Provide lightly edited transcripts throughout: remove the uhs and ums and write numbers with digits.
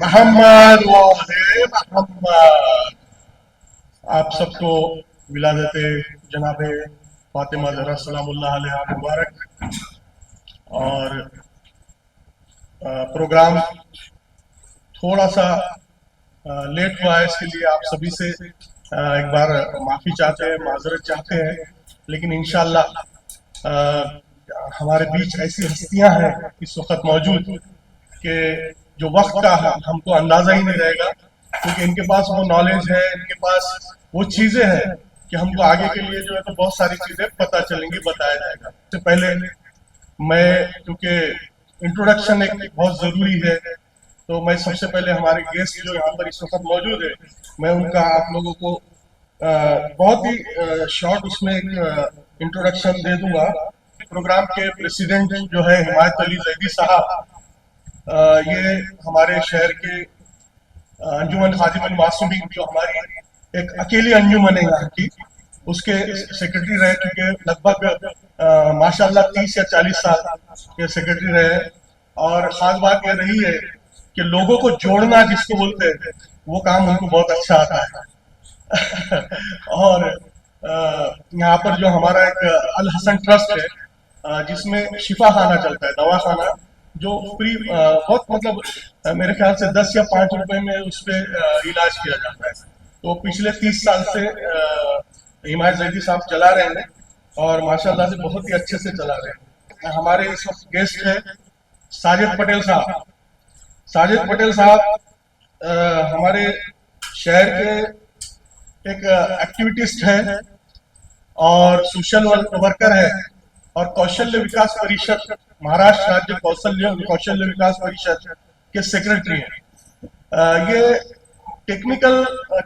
मोहम्मद वाले मोहम्मद। आप सबको विलादत जनाब फातिमा ज़हरा सलामुल्लाह अलैहा मुबारक। और प्रोग्राम थोड़ा सा लेट हुआ है, इसके लिए आप सभी से एक बार माफ़ी चाहते हैं, माजरत चाहते हैं। लेकिन इंशाअल्लाह हमारे बीच ऐसी हस्तियां हैं इस वक्त मौजूद कि जो वक्त का हमको अंदाजा ही नहीं रहेगा, क्योंकि इनके पास वो नॉलेज है, इनके पास वो चीजें हैं कि हमको आगे के लिए जो है तो बहुत सारी चीजें पता चलेंगी, बताया जाएगा। इससे पहले मैं, क्योंकि इंट्रोडक्शन एक बहुत जरूरी है, तो मैं सबसे पहले हमारे गेस्ट जो यहाँ पर इस वक्त मौजूद है, मैं उनका आप लोगों को बहुत ही शॉर्ट उसमें एक इंट्रोडक्शन दे दूंगा। प्रोग्राम के प्रेसिडेंट जो है हिमायत अली जैदी साहब, ये हमारे शहर के अंजुमन खादिमुल मासूमीन, जो हमारी एक अकेली अंजुमन है यहाँ की, उसके सेक्रेटरी रह चुके लगभग माशाल्लाह 30 या 40 साल के सेक्रेटरी रहे। और खास बात यह रही है कि लोगों को जोड़ना जिसको बोलते हैं, वो काम उनको बहुत अच्छा आता है। और यहाँ पर जो हमारा एक अल हसन ट्रस्ट है, जिसमें शिफा खाना चलता है, दवा खाना, जो फ्री बहुत मतलब मेरे ख्याल से 10 या 5 रुपए में उस पर इलाज किया जाता है। तो पिछले 30 साल से हिमायत जैदी साहब चला रहे हैं और माशाल्लाह से बहुत ही अच्छे से चला रहे हैं। हमारे इस वक्त गेस्ट है साजिद पटेल साहब। साजिद पटेल साहब हमारे शहर के एक एक्टिविटिस्ट है और सोशल वर्कर है और कौशल्य विकास परिषद, महाराष्ट्र राज्य कौशल्य विकास परिषद के सेक्रेटरी हैं। ये टेक्निकल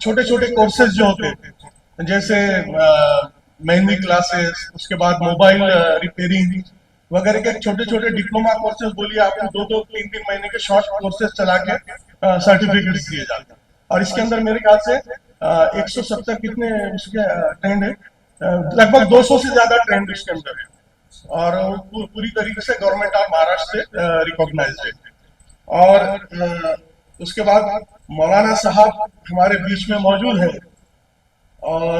छोटे छोटे कोर्सेज जो होते हैं, जैसे मेहंदी क्लासेस, उसके बाद मोबाइल रिपेयरिंग वगैरह के छोटे छोटे डिप्लोमा कोर्सेज बोलिए, आपको 2-2, 3-3 महीने के शॉर्ट कोर्सेज चला के सर्टिफिकेट्स दिए जाते हैं। और इसके अंदर मेरे ख्याल से 170 कितने उसके ट्रेंड है, लगभग 200 से ज्यादा ट्रेंड इसके अंदर है और पूरी तरीके से गवर्नमेंट ऑफ महाराष्ट्र से रिकॉग्नाइज्ड है। और उसके बाद मौलाना साहब हमारे बीच में मौजूद है और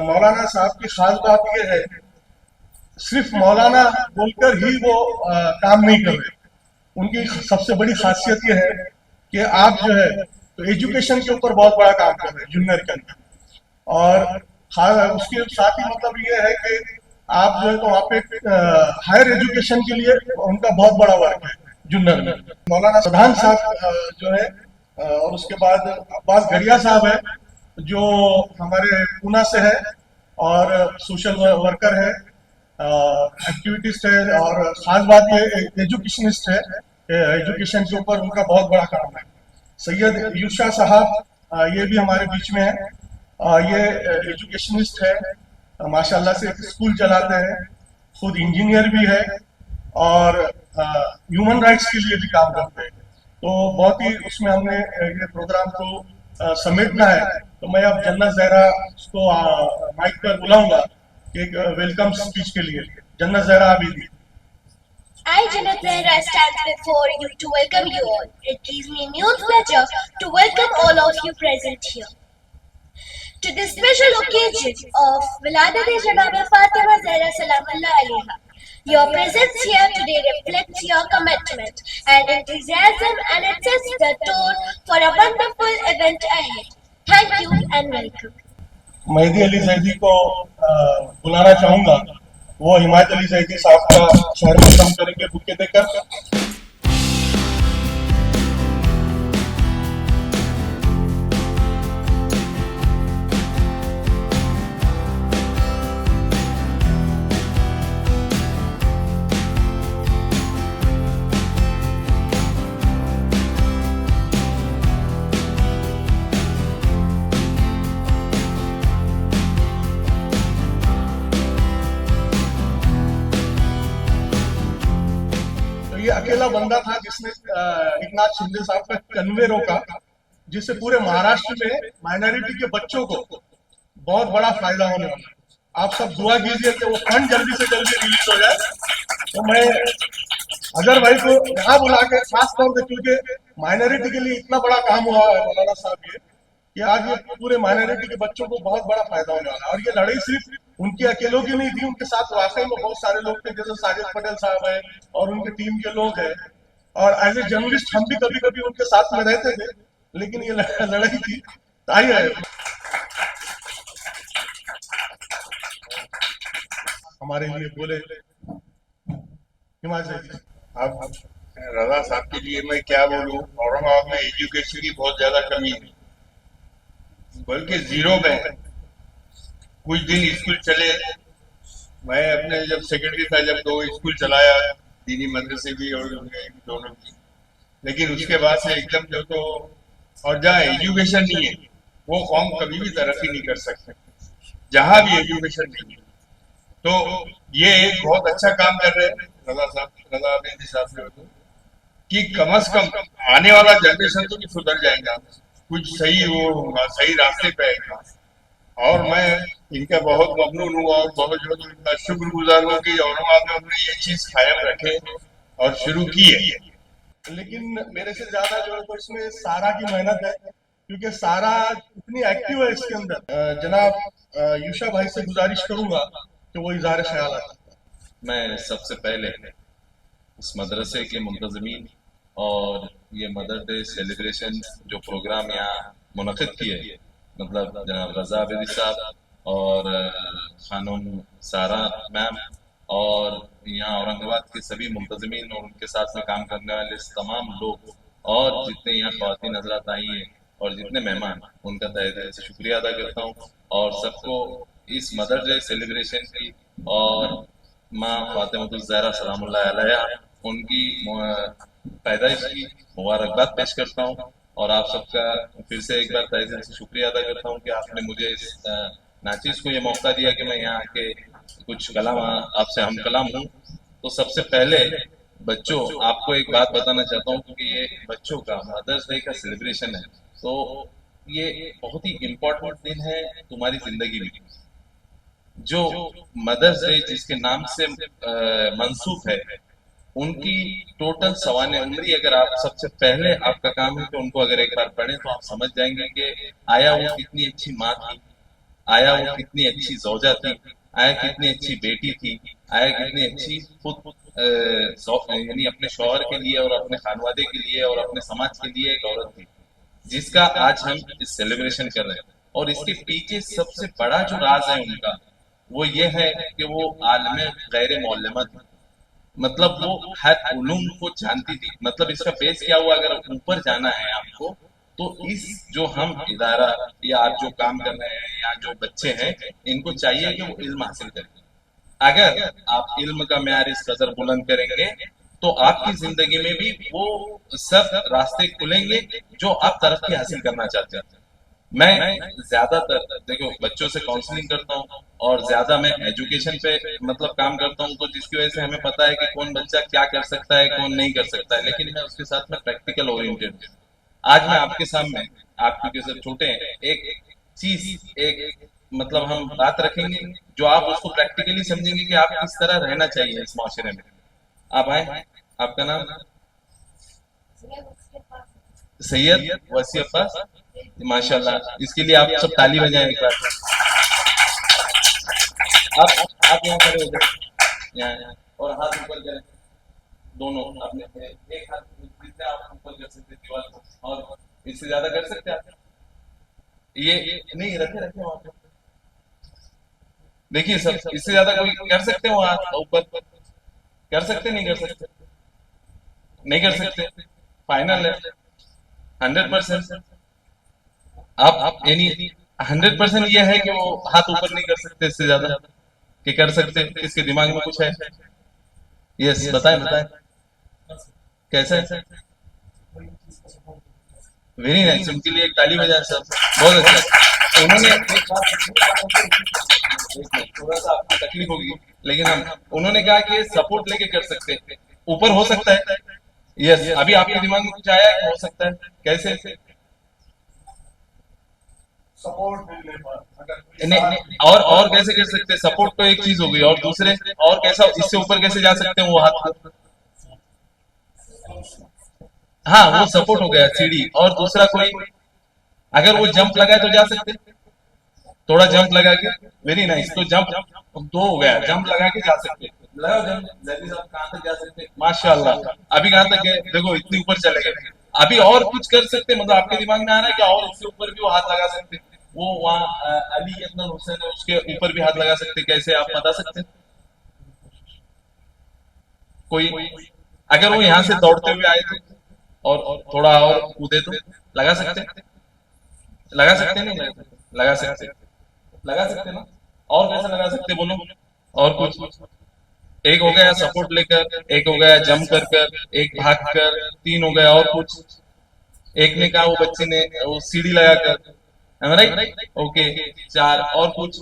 मौलाना साहब की खास बात यह है, सिर्फ मौलाना बोलकर ही वो काम नहीं कर रहे। उनकी सबसे बड़ी खासियत यह है कि आप जो है तो एजुकेशन के ऊपर बहुत बड़ा काम कर रहे हैं जूनियर के अंदर। और उसके साथ ही मतलब ये है कि आप जो है तो वहाँ पे हायर एजुकेशन के लिए उनका बहुत बड़ा वर्क है जूनियर में। मौलाना प्रधान साहब जो है और उसके बाद अब्बास गड़िया साहब है जो हमारे पूना से है और सोशल वर्कर है, एक्टिविटिस्ट है, और खास बात ये एजुकेशनिस्ट है। एजुकेशन के ऊपर उनका बहुत बड़ा काम है। सैयद यूशा साहब ये भी हमारे बीच में है। ये एजुकेशनिस्ट है, माशाल्लाह से एक स्कूल चलाते हैं, खुद इंजीनियर भी है और ह्यूमन राइट्स के लिए भी काम करते हैं। तो बहुत ही उसमें हमने ये प्रोग्राम को समेटना है। तो मैं अब जन्नत जहरा को माइक पर बुलाऊंगा कि एक वेलकम स्पीच के लिए। जन्नत Zahra Abidi. I, Janet Zahra, stand before you to welcome you all. It gives me immense pleasure to welcome all of you present here to this special occasion of Wiladat-e-Janab Fatima Zahra Salamullah Alaiha. Your presence here today reflects your commitment and enthusiasm, and it sets the tone for a wonderful event ahead. Thank you and welcome. Mehdi Ali Zaidi को बुलाना चाहूंगा। वो हिमायत अली जैदी साहब का शहर में कम करेंगे bouquet देकर। ये अकेला बंदा था जिसने एकनाथ शिंदे साहब का कन्वे रोका, जिससे पूरे महाराष्ट्र में माइनॉरिटी के बच्चों को बहुत बड़ा फायदा होने वाला है। आप सब दुआ कीजिए कि वो फंड जल्दी से जल्दी रिलीज हो जाए। तो मैं अजहर भाई को यहाँ बुला के खास तौर से, क्योंकि माइनॉरिटी के लिए इतना बड़ा काम हुआ है मौलाना साहब ये, कि आज ये पूरे माइनॉरिटी के बच्चों को बहुत बड़ा फायदा होने वाला है। और ये लड़ाई सिर्फ उनके अकेलों की नहीं थी, उनके साथ वाकई में बहुत सारे लोग थे, जैसे साजिद पटेल साहब है और उनके टीम के लोग हैं। और एज ए जर्नलिस्ट हम भी कभी कभी उनके साथ में रहते थे, लेकिन ये लड़ाई थी। आइए हमारे लिए बोले हिमाचल जी। अब रजा साहब के लिए मैं क्या बोलूं, औरंगाबाद में एजुकेशन की बहुत ज्यादा कमी है, बल्कि जीरो में है। कुछ दिन स्कूल चले, मैं अपने जब सेक्रेटरी था जब 2 स्कूल चलाया, दीनी मदरसे भी और दोनों की, लेकिन उसके बाद से एकदम जो तो, और जहाँ एजुकेशन नहीं है वो कौम कभी भी तरक्की नहीं कर सकते, जहाँ भी एजुकेशन नहीं है। तो ये एक बहुत अच्छा काम कर रहे हैं रजा साहब, रजा अहमद साहब जो तो, कि कम से कम आने वाला जनरेशन तो नहीं सुधर जाएगा, कुछ सही वो होगा, सही रास्ते पे आएगा। और मैं इनका बहुत ममनून हूँ और बहुत जो इनका शुक्रगुजार हूँ कि औरंगाबाद में उन्होंने ये चीज कायम रखे और शुरू की है। लेकिन मेरे से ज्यादा जो है तो इसमें सारा की मेहनत है, क्योंकि सारा इतनी एक्टिव है इसके अंदर। जनाब यूशा भाई से गुजारिश करूंगा कि वो इज़हार ख्याल आता। मैं सबसे पहले इस मदरसे के मुंतज़मीन और ये मदर डे सेलिब्रेशन जो प्रोग्राम यहाँ मुनक़िद किए, मतलब जनाब रजा आबिदी साहब और खानम सारा मैम और यहाँ औरंगाबाद के सभी मुंतज़मीन और उनके साथ में काम करने वाले तमाम लोग और जितने यहाँ ख़वातीन हज़रात आई हैं और जितने मेहमान, उनका तहे दिल से शुक्रिया अदा करता हूँ। और सबको इस मदर डे सेलिब्रेशन की और माँ फातिमा ज़हरा सलामुल्लाह अलैहा उनकी पैदाइश की मुबारकबाद पेश करता हूँ। और आप सबका फिर से एक बार तहे दिल से शुक्रिया अदा करता हूँ कि आपने मुझे इस नाचीज को ये मौका दिया कि मैं यहाँ आके कुछ कलाम आपसे हम कलाम हूँ। तो सबसे पहले बच्चों, आपको एक बात बताना चाहता हूँ, क्योंकि ये बच्चों का मदर्स डे का सेलिब्रेशन है, तो ये बहुत ही इम्पोर्टेंट दिन है तुम्हारी जिंदगी में। जो मदर्स डे जिसके नाम से मंसूब है, उनकी टोटल सवाने उम्री अगर आप सबसे पहले आपका काम है तो उनको अगर एक बार पढ़ें तो आप समझ जाएंगे कि आया वो कितनी अच्छी माँ थी, आया वो कितनी अच्छी ज़ौजा थी, आया कितनी अच्छी बेटी थी, आया कितनी अच्छी खुद यानी अपने शौहर के लिए और अपने खानवादे के लिए और अपने समाज के लिए एक औरत थी, जिसका आज हम इस सेलिब्रेशन कर रहे हैं। और इसके पीछे सबसे बड़ा जो राज है उनका, वो ये है कि वो आलम गैर मौलमा थी, मतलब वो हर उलूम को जानती थी। मतलब इसका बेस क्या हुआ, अगर ऊपर जाना है आपको तो इस जो हम इदारा या आप जो काम कर रहे हैं या जो बच्चे हैं, इनको चाहिए कि वो इल्म हासिल करें। अगर आप इल्म का म्यार इस कदर बुलंद करेंगे तो आपकी जिंदगी में भी वो सब रास्ते खुलेंगे जो आप तरक्की हासिल करना चाहते हैं। मैं ज्यादातर देखो बच्चों से काउंसलिंग करता हूँ और ज्यादा मैं एजुकेशन पे मतलब काम करता हूँ, तो जिसकी वजह से हमें पता है कि कौन बच्चा क्या कर सकता है कौन नहीं कर सकता है, लेकिन मैं उसके साथ में प्रैक्टिकल ओरिएंटेड हूँ। आज मैं आपके सामने, आप क्योंकि सब छोटे हैं, एक चीज एक मतलब हम बात रखेंगे जो आप उसको प्रैक्टिकली समझेंगे कि आप किस तरह रहना चाहिए इस माशरे में। आप आए, आपका नाम? सैयद वसी अब्बास, माशाल्लाह, इसके लिए आप सब ताली बजाएं एक बार। आप यहाँ खड़े हो जाए, यहाँ और हाथ ऊपर करें दोनों अपने, एक हाथ जितने आप ऊपर कर सकते दीवार को, और इससे ज्यादा कर सकते आप? ये नहीं, रखे रखे वहां पे, देखिए सब, इससे ज्यादा कोई कर सकते हो हाथ ऊपर? कर सकते नहीं कर सकते? नहीं कर सकते? फाइनल है 100%? आप यानी 100% ये है कि वो हाथ ऊपर नहीं कर सकते इससे ज्यादा, कि कर सकते? किसके दिमाग में कुछ है? यस, बताएं बताएं कैसे? वेरी नाइस, उनके लिए एक ताली बजाएं सब, बहुत अच्छा। उन्होंने एक बात, थोड़ा सा आपको तकलीफ होगी लेकिन हम, उन्होंने कहा कि सपोर्ट लेके कर सकते हैं, ऊपर हो सकता है। यस, अभी आपके दिमाग में कुछ आया है? हो सकता है, कैसे? सपोर्ट मिलने पर नहीं, और कैसे कर सकते? सपोर्ट तो एक चीज हो गई, और दूसरे और कैसा, इससे ऊपर कैसे जा सकते हैं वो हाथ को? हाँ, वो सपोर्ट हो गया सीढ़ी। और दूसरा कोई, अगर वो जंप लगाए तो जा सकते, थोड़ा जंप लगा के। वेरी नाइस, तो जंप दो हो गया, जंप लगा के जा सकते। लगाओ जंप, जल्दी से। कहां तक जा सकते? माशाल्लाह, अभी कहां तक गए? देखो इतनी ऊपर चले गए। अभी और कुछ कर सकते? मतलब आपके दिमाग में आ रहा है कि और उसके ऊपर भी वो हाथ लगा सकते? वो वहाँ अली अदनान हुसैन है, उसके ऊपर भी हाथ लगा सकते, कैसे आप बता सकते? कोई, अगर वो यहाँ से दौड़ते हुए आए तो और थोड़ा और कूदे तो लगा सकते? लगा सकते नहीं लगा सकते? लगा सकते, लगा सकते ना? और कैसे लगा सकते बोलो? और कुछ? एक हो गया सपोर्ट लेकर, एक हो गया जंप कर कर, एक भाग कर, 3 हो गया। और कुछ? एक ने कहा वो बच्चे ने वो सीढ़ी लगाकर, राइट? ओके, 4। और कुछ?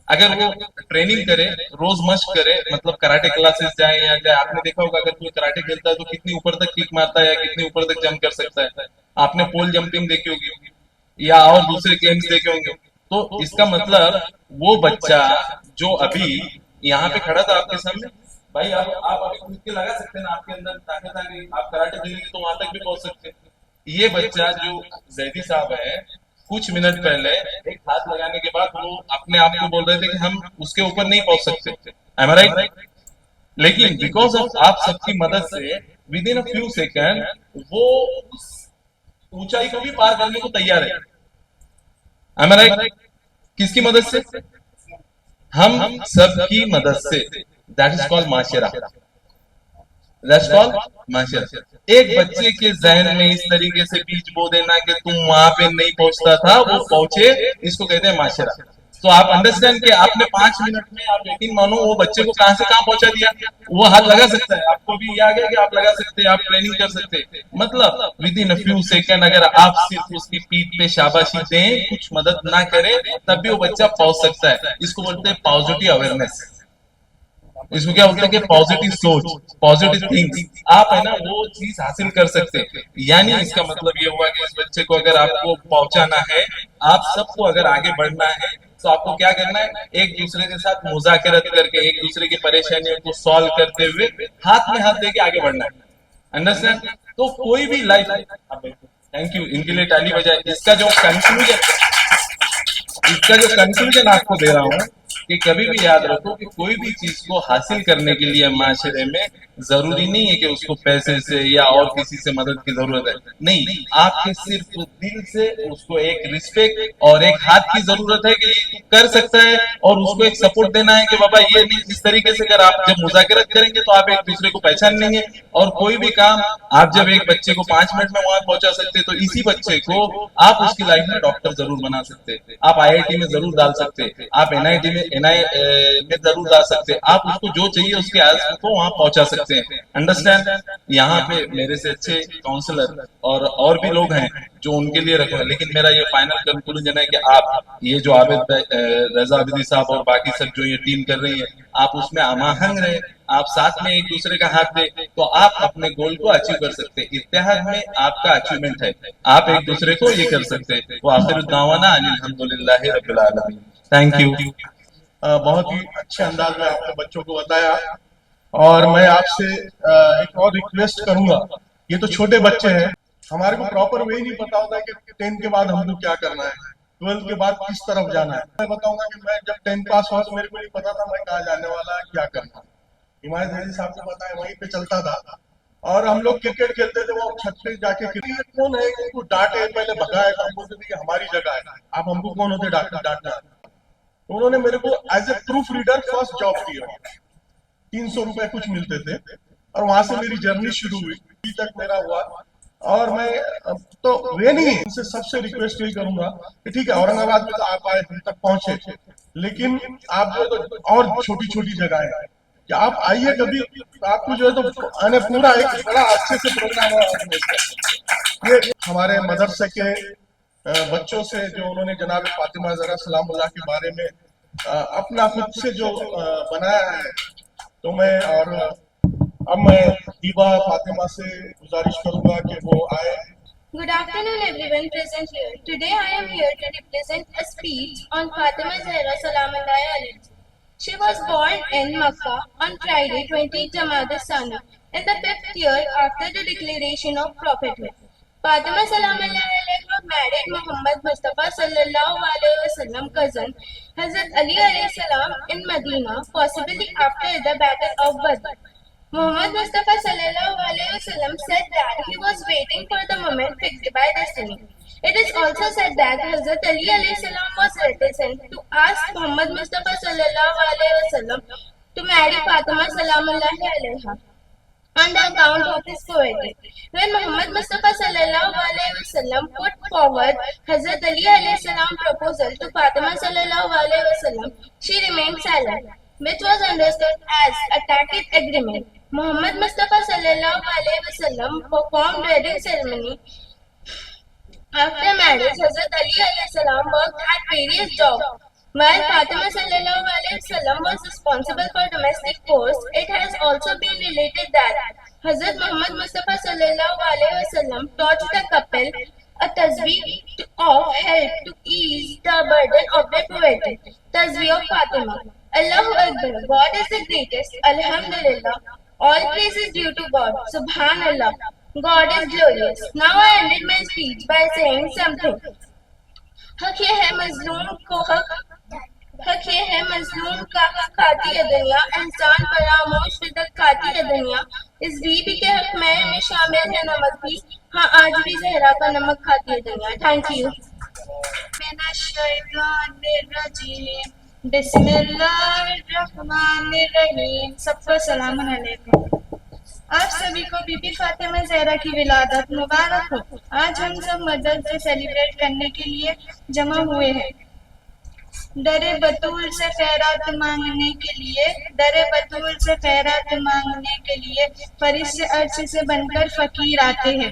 अगर वो ट्रेनिंग करे, रोज मश्क करे, मतलब कराटे क्लासेस जाए या जाए। आपने देखा होगा अगर कोई कराटे खेलता है तो कितनी ऊपर तक किक मारता है या कितनी ऊपर तक जंप कर सकता है। आपने पोल जंपिंग देखी होगी या और दूसरे गेम्स देखे होंगे। तो इसका मतलब वो बच्चा जो अभी यहाँ पे खड़ा था आपके सामने, भाई आप अभी खुद के लगा सकते हैं ना, आपके अंदर ताकत आ गई, आप कराटे खेलेंगे तो वहां तक भी पहुंच सकते हैं। ये बच्चा जो जैदी साहब है, कुछ मिनट पहले एक हाथ लगाने के बाद वो अपने आप को बोल रहे थे कि हम उसके ऊपर नहीं पहुंच सकते। Am I right? लेकिन बिकॉज ऑफ आप सबकी मदद से with in a few second वो उस ऊंचाई को भी पार करने को तैयार है। Am I right? किसकी मदद से? हम सबकी मदद से। दैट इज कॉल्ड माशरा। दैट्स कॉल्ड माशरा। एक बच्चे के जहन में इस तरीके से बीज बो देना कि तुम वहां पे नहीं पहुंचता था, वो पहुंचे, इसको कहते हैं माशरा। तो आप अंडरस्टैंड कि आपने 5 मिनट में, आप यकीन मानो, वो बच्चे को कहां से कहां पहुंचा दिया। वो हाथ लगा सकता है, आपको भी आ गया कि आप लगा सकते हैं, आप ट्रेनिंग कर सकते हैं। मतलब with in a few second अगर आप सिर्फ उसकी पीठ पे शाबाशी दें, कुछ मदद ना करें, तब भी वो बच्चा पहुंच सकता है। इसको बोलते हैं पॉजिटिव अवेयरनेस। इसको क्या बोलते हैं कि पॉजिटिव सोच, पॉजिटिव थिंग्स। आप है ना वो चीज हासिल कर सकते हैं। यानी इसका मतलब ये हुआ कि इस बच्चे को अगर आपको पहुंचाना है, आप सबको अगर आगे बढ़ना है, तो आपको क्या करना है? एक दूसरे के साथ मुज़ाकरत करके, एक दूसरे की परेशानियों को सॉल्व करते हुए हाथ में हाथ देके आगे बढ़ना है। अंडरस्टैंड? तो कोई भी लाइफ, थैंक यू, इनके लिए ताली बजाए। इसका जो कंक्लूजन आपको दे रहा हूं कि कभी भी याद रखो कि कोई भी चीज को हासिल करने के लिए माशरे में जरूरी नहीं है कि उसको पैसे से या और किसी से मदद की जरूरत है, नहीं, आपके सिर्फ दिल से उसको एक रिस्पेक्ट और एक हाथ की जरूरत है कि ये कर सकता है, और उसको एक सपोर्ट देना है कि बाबा ये नहीं, इस तरीके से अगर आप जब मुजाकरत करेंगे तो आप एक दूसरे को पहचान लेंगे। और कोई भी काम आप जब एक बच्चे को 5 मिनट में वहां पहुंचा सकते, तो इसी बच्चे को आप उसकी लाइफ में डॉक्टर जरूर बना सकते, आप IIT में जरूर डाल सकते, आप NIT में में जरूर डाल सकते, आप उसको जो चाहिए उसके आस को वहां पहुंचा सकते हैं। अंडरस्टैंड? यहाँ पे मेरे से अच्छे काउंसलर और भी लोग हैं जो उनके लिए रखो, लेकिन मेरा ये फाइनल कंक्लूजन है कि आप ये जो आबिद रजा आबिदी साहब और बाकी सब जो ये टीम कर रही है, आप उसमें आमाहंग रहे, आप साथ में एक दूसरे का हाथ दे, तो आप अपने गोल को अचीव कर सकते हैं। इत्तेहाद में आपका अचीवमेंट है, आप एक दूसरे को ये कर सकते हैं। वो आखिर दावाना अल्हम्दुलिल्लाहि रब्बिल आलमीन। Thank you. बहुत ही अच्छे अंदाज में आपने बच्चों को बताया, और मैं आपसे एक और रिक्वेस्ट करूंगा। ये तो छोटे बच्चे हैं, हमारे को प्रॉपर वे नहीं पता होता है कि 10 के बाद हमको क्या करना है, 12 के बाद किस तरफ जाना है। मैं बताऊंगा कि मैं जब 10 पास हुआ तो मेरे को नहीं पता था मैं कहाँ जाने वाला है, क्या करना है। हिमायत जैदी साहब ने बताया, वहीं पे चलता था। और हम लोग क्रिकेट खेलते थे, वो छत पे जाके ये कौन है उनको डांटे, पहले भगाए, तो हम बोलते थे कि हमारी जगह है, आप हमको कौन होते डांटना। तो उन्होंने मेरे को as a proofreader first job दिया, 300 रुपए कुछ मिलते थे, और वहां से मेरी जर्नी शुरू हुई, अभी तक मेरा हुआ। और मैं तो वे नहीं, इनसे सबसे रिक्वेस्ट यही करूंगा कि ठीक है औरंगाबाद में तो आप आए, हम तक पहुंचे, लेकिन आप जो तो और छोटी छोटी जगह है कि आप आइए कभी, आपको जो है तो आने पूरा एक बड़ा अच्छे से प्रोग्राम। ये हमारे मदरसे के बच्चों से जो उन्होंने जनाब फातिमा ज़हरा सलामुल्लाह के बारे में अपना खुद से जो बनाया है, तो मैं और अब मैं दीबा फातिमा से गुजारिश करूंगा कि वो आए। Good afternoon everyone present here. Today I am here to represent a speech on Fatima Zahra Salamullahi alayha. She was born in Makkah on Friday 20 Jamad al-Thani in the 5th year after the declaration of prophethood. Fatima Salamullahi alayha married Muhammad Mustafa sallallahu alayhi wasallam cousin Hazrat Ali alayhi salam in Medina, possibly after the Battle of Badr. Muhammad Mustafa sallallahu alaihi wasallam said that he was waiting for the moment fixed by destiny. It is also said that Hazrat Ali alayhi salam was reticent to ask Muhammad Mustafa sallallahu alaihi wasallam to marry Fatima salamullahi alaiha on the account of his poverty. When Muhammad Mustafa sallallahu alaihi wasallam put forward Hazrat Ali alayhi salam proposal to Fatima sallallahu alaihi wasallam, she remained silent, which was understood as a tacit agreement. Muhammad Mustafa sallallahu alaihi wasallam performed wedding ceremony. After marriage, Hazrat Ali alayhi salam worked at various jobs. While Fatima sallallahu alaihi wasallam was responsible for domestic chores, it has also been related that Hazrat Muhammad Mustafa sallallahu alaihi wasallam taught the couple a tasbih of help to ease the burden of their poverty. Tasbih of Fatima. Allahu Akbar. God is the greatest. Alhamdulillah. All praise is due to God. Subhanallah. God is glorious. Now I ended my speech by saying something. हक ये है मजलूम को हक ये है मजलूम का खाती है दुनिया, एहसान फरामोश फिदक खाती है दुनिया। इस बीबी के हक में शामिल है नमक भी, हाँ आज भी जहरा का नमक खाती है दुनिया। Thank you. बिस्मिल्लाहिर्रहमानिर्रहीम। सबको सलाम अलैकुम। आप सभी को बीबी फातिमा ज़हरा की विलादत मुबारक हो। आज हम सब मदर्स डे सेलिब्रेट करने के लिए जमा हुए हैं। दरे बतूल से खैरात मांगने के लिए, दरे बतूल से खैरात मांगने के लिए फरिश्ते अर्श से बनकर फकीर आते हैं।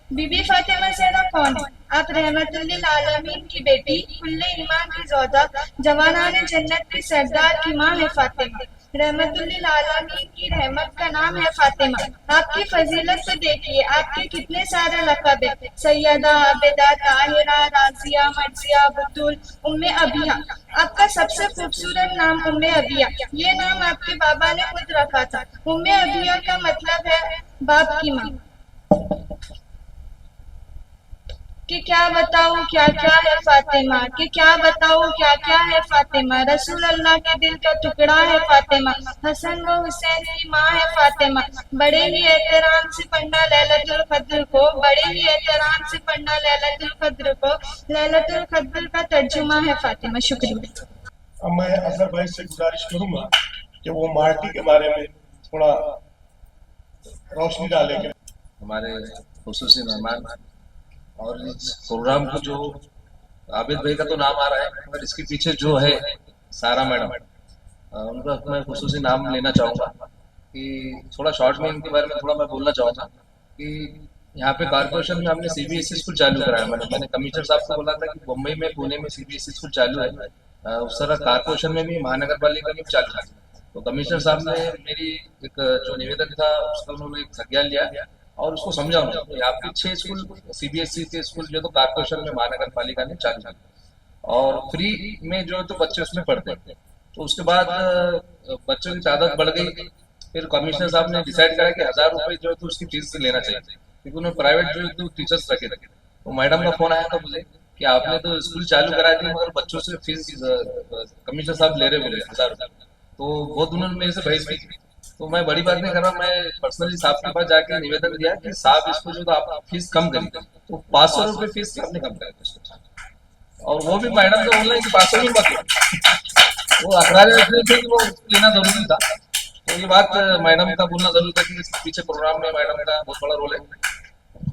बीबी फातिमा ज़हरा कौन है? आप रहमतुल्लिल आलमीन की बेटी, कुल्ले ईमान की ज़ौजा, जवानाने जन्नत की सरदार की माँ है फातिमा। रहमतुल्लिल आलमीन की रहमत का नाम है फातिमा। आपकी फजीलत को देखिए, आपके कितने सारे लक़ब है, सैयदा, आबिदा, ताहिरा, राज़िया, मर्ज़िया, बतूल, उम्मे अबिया। आपका सबसे खूबसूरत नाम उम्मे अबिया। ये नाम आपके बाबा ने खुद रखा था। उम्मे अबिया का मतलब है बाप की माँ। कि क्या बताऊं क्या क्या है फातिमा, कि क्या बताऊं क्या क्या है फातिमा, रसूल अल्लाह के दिल का टुकड़ा है फातिमा, हसन व हुसैन की माँ है फातिमा, बड़े ही एहतराम से पढ़ना लैलतुल कद्र को, बड़े ही एहतराम से पढ़ना लैलतुल कद्र को, लैलतुल कद्र का तर्जुमा है फातिमा। शुक्रिया। अब मैं अजहर भाई से गुजारिश करूंगा कि वो मार्टी के बारे में थोड़ा रोशनी डालेंगे। हमारे खुसूसी मेहमान और इस प्रोग्राम को जो आबिद भाई का तो नाम आ रहा है, मगर इसके पीछे जो है सारा मैडम, उनका मैं खुसूसी नाम लेना चाहूँगा कि थोड़ा शॉर्ट में इनके बारे में थोड़ा मैं बोलना चाहूँगा कि यहाँ पे कॉर्पोरेशन में हमने सीबीएसई स्कूल चालू कराया। मैंने कमिश्नर साहब को बोला था कि मुंबई में पुणे में सीबीएसई स्कूल चालू है, उस तरह कॉर्पोरेशन में भी महानगर पालिका में चालू है। तो कमिश्नर साहब ने मेरी एक जो निवेदन था उसका उन्होंने एक संज्ञान लिया और उसको समझा उन्होंने। यहाँ पे 6 स्कूल सीबीएसई के स्कूल जो तो कॉर्पोरेशन में महानगर पालिका ने चालू किया और फ्री में जो तो बच्चे उसमें पढ़ते थे। तो उसके बाद बच्चों की तादाद बढ़ गई। फिर कमिश्नर साहब ने डिसाइड करा कि 1000 रुपए जो है तो उसकी फीस लेना चाहिए, क्योंकि उन्होंने प्राइवेट जो है तो टीचर्स रखे थे। तो मैडम का फोन आया था मुझे कि आपने तो स्कूल चालू करा दी मगर बच्चों से फीस कमिश्नर साहब ले रहे बोले 1000 रुपए। तो बहुत उन्होंने मेरे से बहस भी की। तो मैं बड़ी बात नहीं कर रहा, मैं पर्सनली साहब के पास जाके निवेदन दिया कि साहब इसको जो तो आप फीस कम करिए। तो 500 रुपए फीस आपने कम करा, और वो भी मैडम को बोलना है कि 500 भी मत लो। वो अखराज रखने थे कि वो लेना जरूरी था। तो ये बात मैडम का बोलना जरूरी था कि इस पीछे प्रोग्राम में मैडम का बहुत बड़ा रोल है।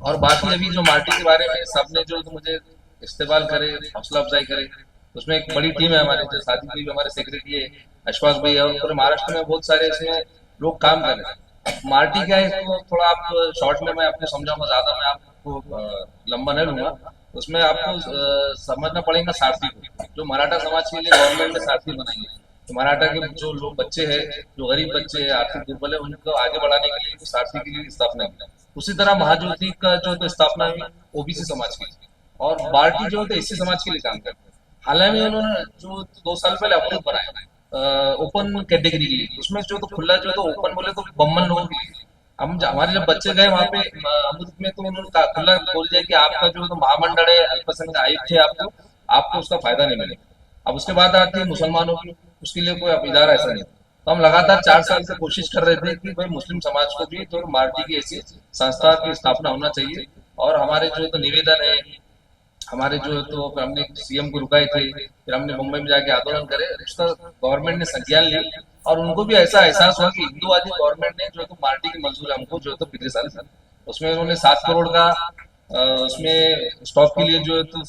और बाकी अभी जो मार्टी के बारे में सबने जो तो मुझे इस्तेमाल करे, हौसला अफजाई करे, उसमें एक बड़ी टीम है हमारे, जो साथी भी हमारे सेक्रेटरी है अशफाक भाई है, और पूरे महाराष्ट्र में बहुत सारे इसमें लोग काम कर रहे हैं। मार्टी क्या है तो थोड़ा आप शॉर्ट में मैं आपको समझाऊंगा, ज्यादा मैं आपको लंबा नहीं लूंगा। उसमें आपको समझना पड़ेगा सारथी को, जो मराठा समाज के लिए गवर्नमेंट ने सारथी बनाई है। तो मराठा के जो लोग बच्चे हैं, जो गरीब बच्चे हैं, आर्थिक दुर्बल है, उनको आगे बढ़ाने के लिए तो सारथी के लिए स्थापना की। उसी तरह महाज्योति का जो तो स्थापना हुई ओबीसी समाज की, और बार्टी जो है एससी समाज के लिए काम करते हैं। हालांकि उन्होंने जो 2 साल पहले अमृत बनाया ओपन कैटेगरी के लिए, उसमें जो तो खुला जो तो ओपन बोले तो बम्बन लोगों के लिए। हम हमारे जब बच्चे गए वहाँ पे अमृत में, तो उन्होंने खुला बोल दिया कि आपका जो तो महामंडल है, अल्पसंख्यक आयुक्त है, आपको उसका फायदा नहीं मिलेगा। अब उसके बाद आती है मुसलमानों की, उसके लिए कोई अब इदारा ऐसा नहीं। तो हम लगातार 4 साल से कोशिश कर रहे थे कि भाई मुस्लिम समाज को भी तो मार्टी की ऐसी संस्था की स्थापना होना चाहिए। और हमारे जो तो निवेदन है, हमारे जो तो हमने सीएम को रुकाए थे, फिर हमने मुंबई में जाके आंदोलन करे, उसका गवर्नमेंट ने संज्ञान ली और उनको भी ऐसा एहसास हुआ कि हिंदूवादी गवर्नमेंट ने जो तो पार्टी की मंजूर हमको जो तो पिछले साल उसमें उन्होंने 7 करोड़ का उसमें स्टॉक के लिए जो है तो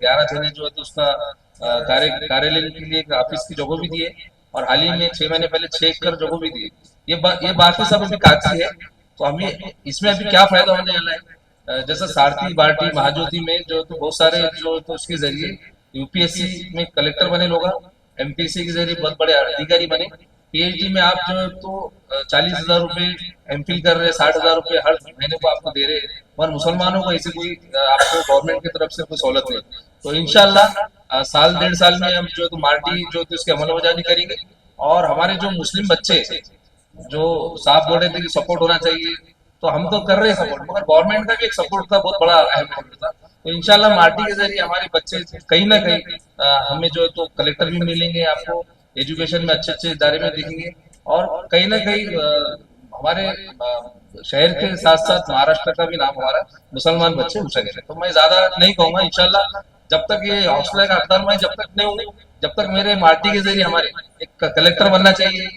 11 जने जो है तो उसका कार्यालय के लिए एक ऑफिस की जगह भी दिए, और हाल ही में 6 महीने पहले 6 एकड़ जगह भी दिए। ये बात सब अभी कागजी है। तो हमें इसमें अभी क्या फायदा होने वाला है, जैसा सारथी बार्टी महाज्योति में जो तो बहुत सारे जो तो उसके जरिए यूपीएससी में कलेक्टर बने लोग, एमपीएससी के जरिए बहुत बड़े अधिकारी बने, पीएचडी में आप जो है तो 40,000 रुपए एमफिल कर रहे, 60,000 रुपए हर महीने को आपको दे रहे, और मुसलमानों को ऐसी कोई आपको गवर्नमेंट की तरफ से कोई सहूलत नहीं। तो इंशाल्लाह साल 1.5 साल में हम जो तो मार्टी जो तो इसकी अमलबजारी करेंगे। और हमारे जो मुस्लिम बच्चे जो साफ बोल रहे थे कि सपोर्ट होना चाहिए, तो हम तो कर रहे हैं सपोर्ट, मगर गवर्नमेंट का भी एक सपोर्ट था, बहुत बड़ा अहम रोल था। तो इंशाल्लाह मार्टी के जरिए हमारे बच्चे कहीं ना कहीं हमें जो है तो कलेक्टर भी मिलेंगे, आपको एजुकेशन में अच्छे अच्छे इदारे में दिखेंगे, और कहीं ना कहीं हमारे शहर के साथ साथ महाराष्ट्र का भी नाम हमारा मुसलमान बच्चे ऊंचा करें। तो मैं ज्यादा नहीं कहूंगा, इंशाल्लाह जब तक ये हौसला का हकदार मैं जब तक नहीं हूँ, जब तक मेरे मार्टी के जरिए हमारे एक कलेक्टर बनना चाहिए,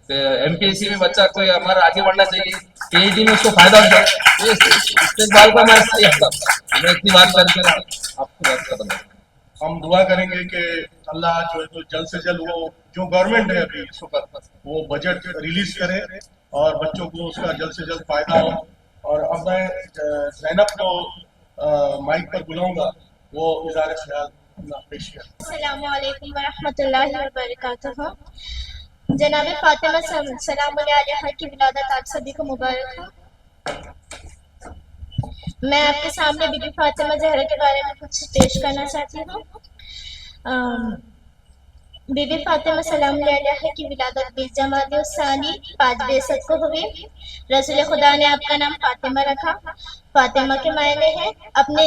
एमपीएससी में बच्चा कोई हमारा आगे बढ़ना चाहिए, पीएचडी में उसको फायदा होता है, इस्तेमाल का मैं इतनी बात करके आपको बात कर रहा हूँ। हम दुआ करेंगे कि अल्लाह जो है तो जल्द से जल्द वो जो गवर्नमेंट है अभी इस वक्त वो बजट रिलीज करे और बच्चों को उसका जल्द से जल्द फायदा हो। और अब मैं जैनब को माइक पर बुलाऊंगा, वो इज़हार ख्याल अपना पेश करें। अस्सलामु अलैकुम वरहमतुल्लाहि वबरकातुहू। जनाब फातिमा सलाम अलैहा की विलादत आप सभी को मुबारक हो। मैं आपके सामने बीबी फातिमा जहरा के बारे में कुछ पेश करना चाहती हूँ। बीबी फातिमा सलाम अलैहा की विलादत 20 जमादी सानी 5 बेसत को हुई। रसूल खुदा ने आपका नाम फातिमा रखा। फातिमा के मायने हैं अपने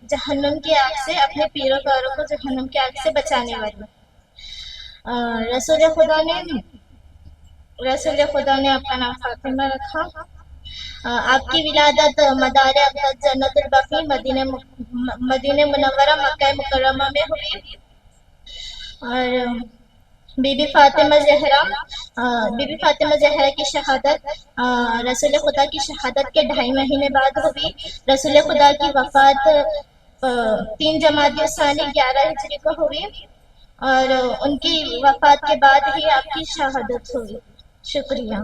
जहन्नुम की आग से, अपने पीरोकारों को जहन्नुम की आग से बचाने वाली। रसूल खुदा ने आपका नाम फातिमा रखा। आपकी विलादत मदार अक़दस जन्नतुल बक़ी मदीने मुनव्वरा मक्का मुकर्रमा में हुई। और बीबी फातिमा ज़हरा की शहादत रसूल खुदा की शहादत के 2.5 महीने बाद हुई। रसूल खुदा की वफात 3 जमादी सानी 11 हिजरी को हुई और उनकी वफात के बाद ही आपकी शहादत हुई। शुक्रिया।